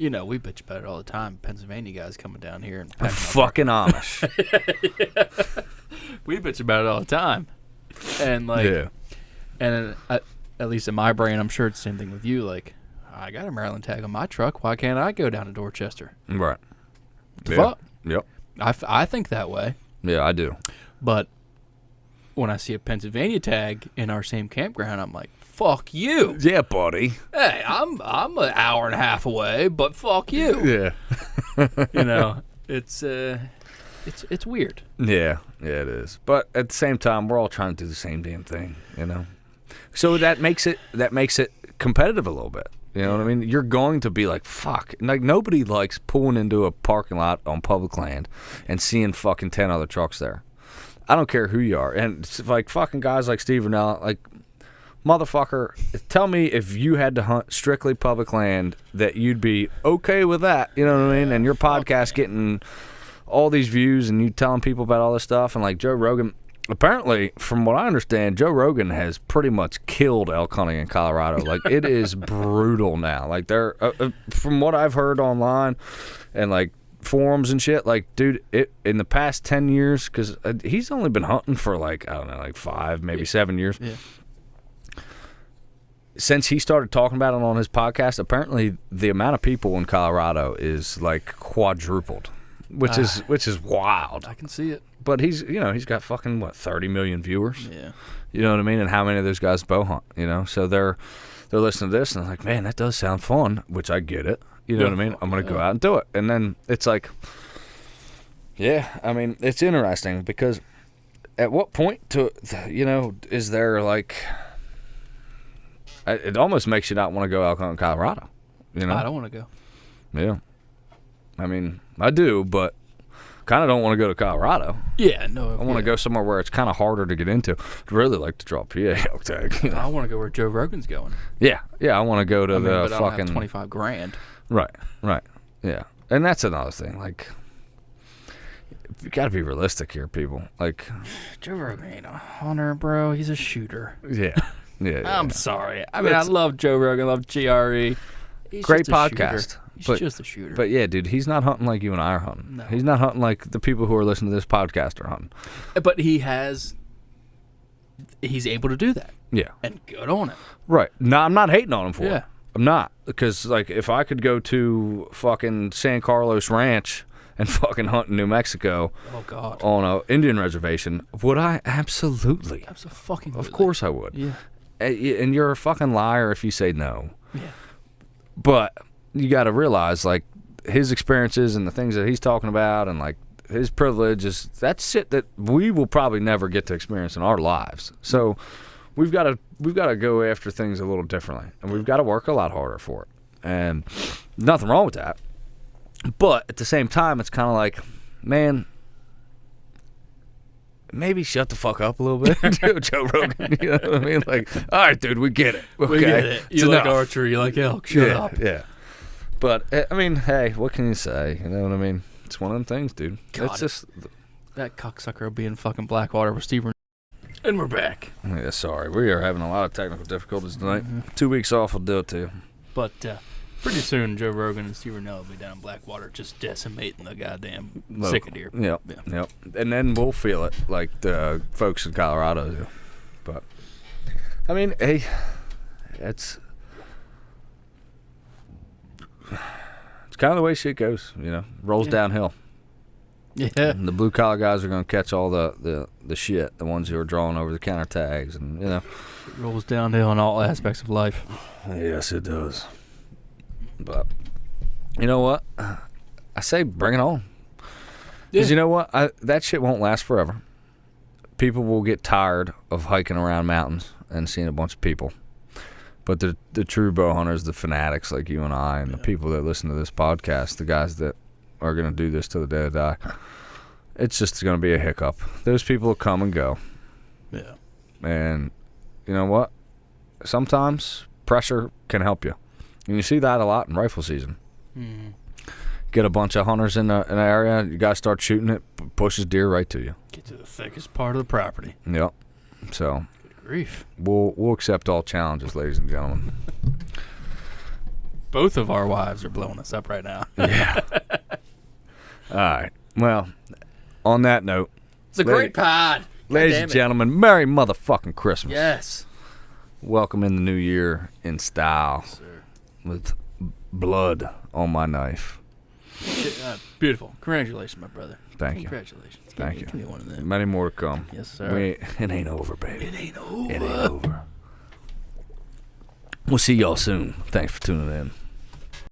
we bitch about it all the time. Pennsylvania guys coming down here and fucking Amish. Yeah. We bitch about it all the time. And, and at least in my brain, I'm sure it's the same thing with you, like, I got a Maryland tag on my truck. Why can't I go down to Dorchester? Right. Fuck. Yep. I think that way. Yeah, I do. But when I see a Pennsylvania tag in our same campground, I'm like, fuck you. Yeah, buddy. Hey, I'm an hour and a half away, but fuck you. Yeah. It's weird. Yeah, it is. But at the same time, we're all trying to do the same damn thing, So that makes it competitive a little bit. You know what I mean? You're going to be like, fuck. Like, nobody likes pulling into a parking lot on public land and seeing fucking 10 other trucks there. I don't care who you are. And it's like fucking guys like Steve Rinella, like, motherfucker, tell me if you had to hunt strictly public land that you'd be okay with that. You know what I mean? And your podcast getting all these views and you telling people about all this stuff. And like Joe Rogan, apparently, from what I understand, Joe Rogan has pretty much killed elk hunting in Colorado. Like, it is brutal now. Like, they're from what I've heard online and like forums and shit. Like, dude, in the past 10 years, because he's only been hunting for like, I don't know, like 5, maybe 7 years. Yeah. Since he started talking about it on his podcast, apparently the amount of people in Colorado is like quadrupled, which is wild. I can see it. But he's got fucking 30 million viewers. Yeah. You know what I mean? And how many of those guys bow hunt? So they're listening to this and they're like, man, that does sound fun, which I get it. You know what I mean? I'm gonna go out and do it. And then it's like, yeah, I mean, it's interesting because at what point is there like, it almost makes you not want to go elk hunt in Colorado. I don't want to go. Yeah. I mean, I do, but kind of don't want to go to Colorado. Yeah, no. I want to go somewhere where it's kind of harder to get into. I'd really like to draw a PA elk tag. I want to go where Joe Rogan's going. Yeah, I want to go to but fucking I don't have $25,000. Right. Yeah, and that's another thing. Like, you got to be realistic here, people. Like, Joe Rogan ain't a hunter, bro. He's a shooter. Yeah. I'm sorry. I mean, I love Joe Rogan. I love GRE. Great podcast. He's just a shooter. But yeah, dude, he's not hunting like you and I are hunting. No. He's not hunting like the people who are listening to this podcast are hunting. But he's able to do that. Yeah. And good on him. Right. No, I'm not hating on him for it. Yeah. I'm not. Because, like, if I could go to fucking San Carlos Ranch and fucking hunt in New Mexico on a Indian reservation, would I? Absolutely. Absolutely. Of course I would. Yeah. And you're a fucking liar if you say no. Yeah. But you got to realize, like, his experiences and the things that he's talking about and, like, his privilege is that's shit that we will probably never get to experience in our lives. So we've got to go after things a little differently, and we've got to work a lot harder for it. And nothing wrong with that. But at the same time, it's kind of like, man, maybe shut the fuck up a little bit, Joe Rogan. You know what I mean? Like, all right, dude, we get it. Okay? We get it. You like archery, you like elk. Shut up. Yeah. But I mean, hey, what can you say? You know what I mean? It's one of them things, dude. God, it's just that cocksucker will be in fucking Blackwater with Steve. And we're back. Yeah, sorry. We are having a lot of technical difficulties tonight. 2 weeks off will do it to you. But pretty soon, Joe Rogan and Steve Renell will be down in Blackwater just decimating the goddamn sick of deer. Yep. And then we'll feel it like the folks in Colorado do. But, I mean, hey, it's kind of the way shit goes, you know. Rolls downhill. Yeah. And the blue collar guys are going to catch all the shit, the ones who are drawing over the counter tags, and you know. It rolls downhill in all aspects of life. Yes, it does. But you know what? I say bring it on. Because you know what? That shit won't last forever. People will get tired of hiking around mountains and seeing a bunch of people. But the true bow hunters, the fanatics like you and I, and the people that listen to this podcast, the guys that are going to do this till the day they die, it's just going to be a hiccup. Those people will come and go. Yeah. And you know what? Sometimes pressure can help you. And you see that a lot in rifle season. Mm-hmm. Get a bunch of hunters in an area, you guys start shooting it, pushes deer right to you. Get to the thickest part of the property. Yep. So good grief. We'll accept all challenges, ladies and gentlemen. Both of our wives are blowing us up right now. Yeah. All right. Well, on that note, it's a great pod. Ladies and gentlemen, Merry motherfucking Christmas. Yes. Welcome in the new year in style. Yes, sir. With blood on my knife. Beautiful. Congratulations, my brother. Thank you. Congratulations. Thank you. Give me one of them. Many more to come. Yes, sir. It ain't over, baby. It ain't over. It ain't over. We'll see y'all soon. Thanks for tuning in.